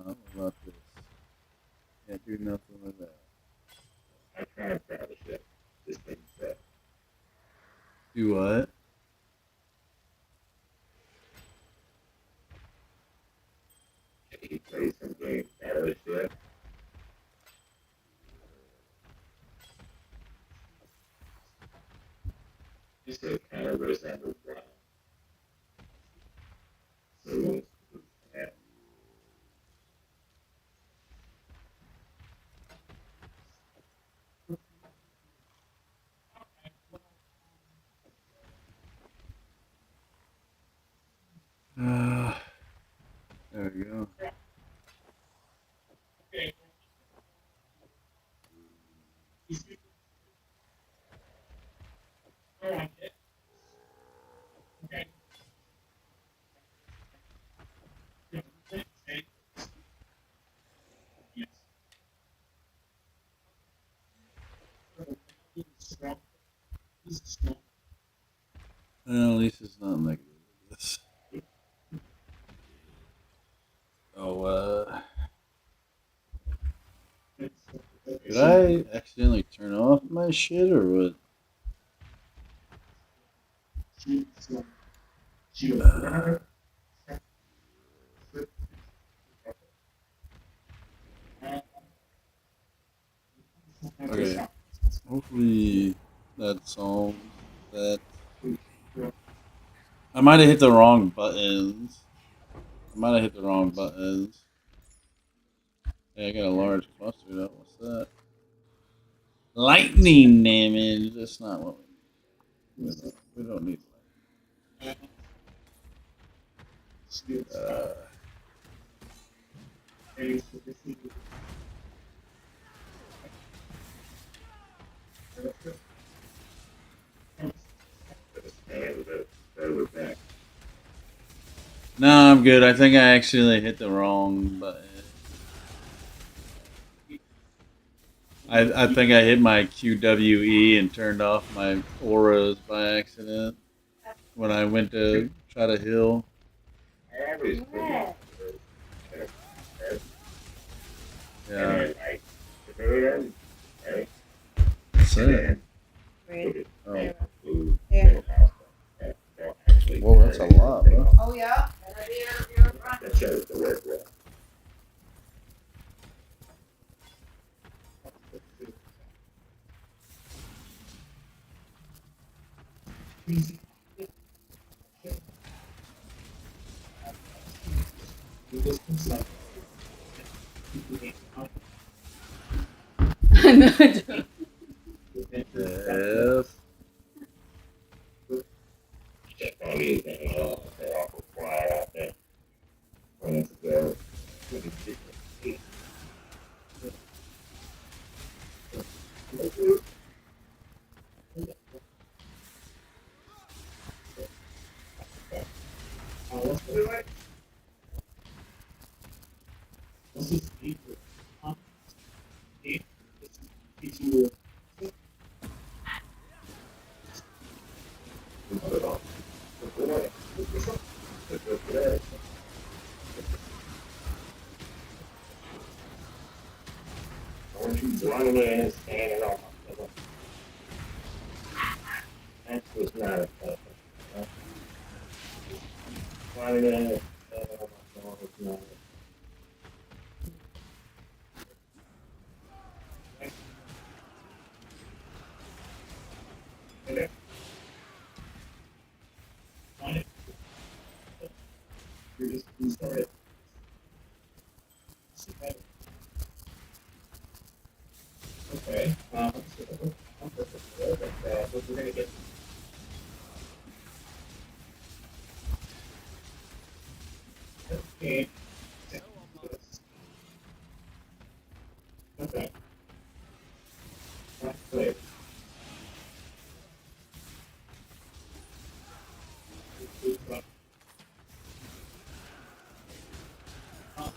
What about this? Can't do nothing with that. I kind of probably should. This thing said. Do what? He plays some games fellowship. This is kind of resembles one. So yeah. There we go. Well, at least it's not negative. This. Oh, did I accidentally turn off my shit or what? Okay. Hopefully that solves that. I might have hit the wrong buttons. Yeah, I got a large cluster though. What's that? Lightning damage. That's not what we need. We don't need light. No, I'm good. I think I actually hit the wrong button. I think I hit my QWE and turned off my auras by accident when I went to try to heal. Yeah. That's it. Great. Oh. Yeah. Whoa, that's a lot, bro. Oh, yeah? No,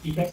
Yes.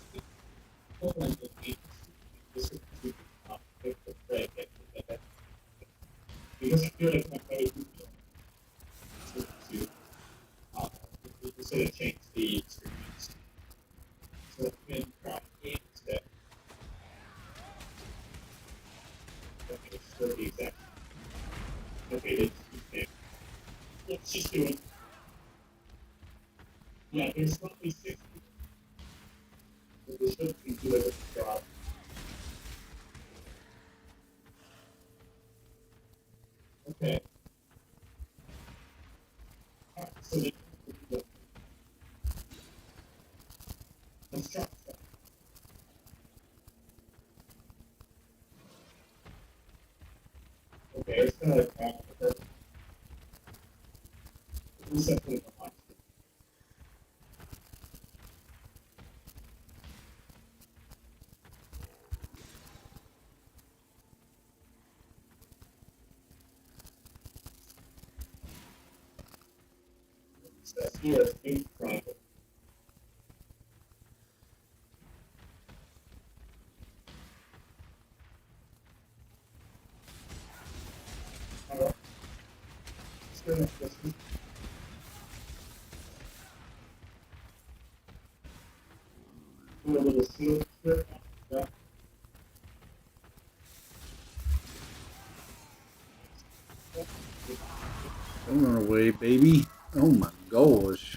Don't run away, baby. Oh my gosh.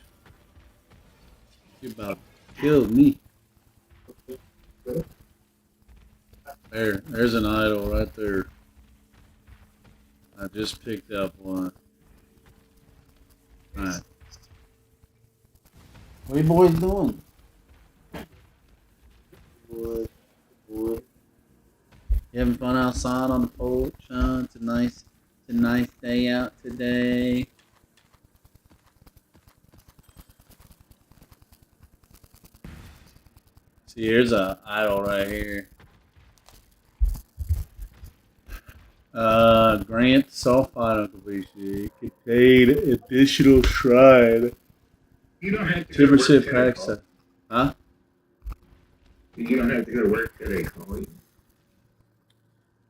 You about killed me. There's an idol right there. I just picked up one. Alright. What are you boys doing? What? You having fun outside on the porch, huh? It's a nice day out today. See, here's a idol right here. Grant sulfide on completion. Contain additional shrine. You don't have to go to 10% work today, pack Paul. stuff. Huh? You don't have to go to work today, Colleen.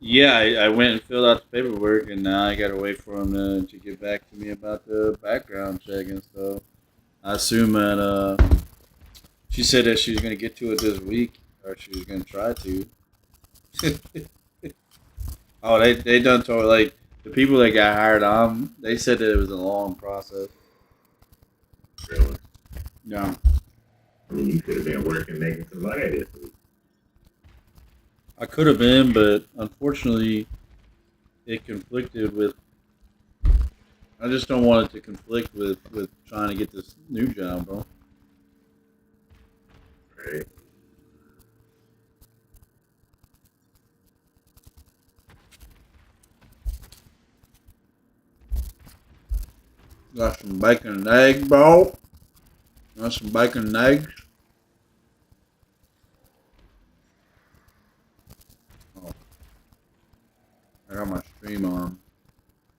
Yeah, I went and filled out the paperwork, and now I gotta wait for him to get back to me about the background check and stuff. I assume that she said that she was gonna get to it this week, or she was gonna try to. Oh, they done told like the people that got hired on. They said that it was a long process. Really? Yeah, I mean, you could have been working, making some money this week. I could have been, but unfortunately, it conflicted with. I just don't want it to conflict with trying to get this new job, bro. Right? Got some bacon and egg, bro. Got some bacon and eggs. Oh. I got my stream on.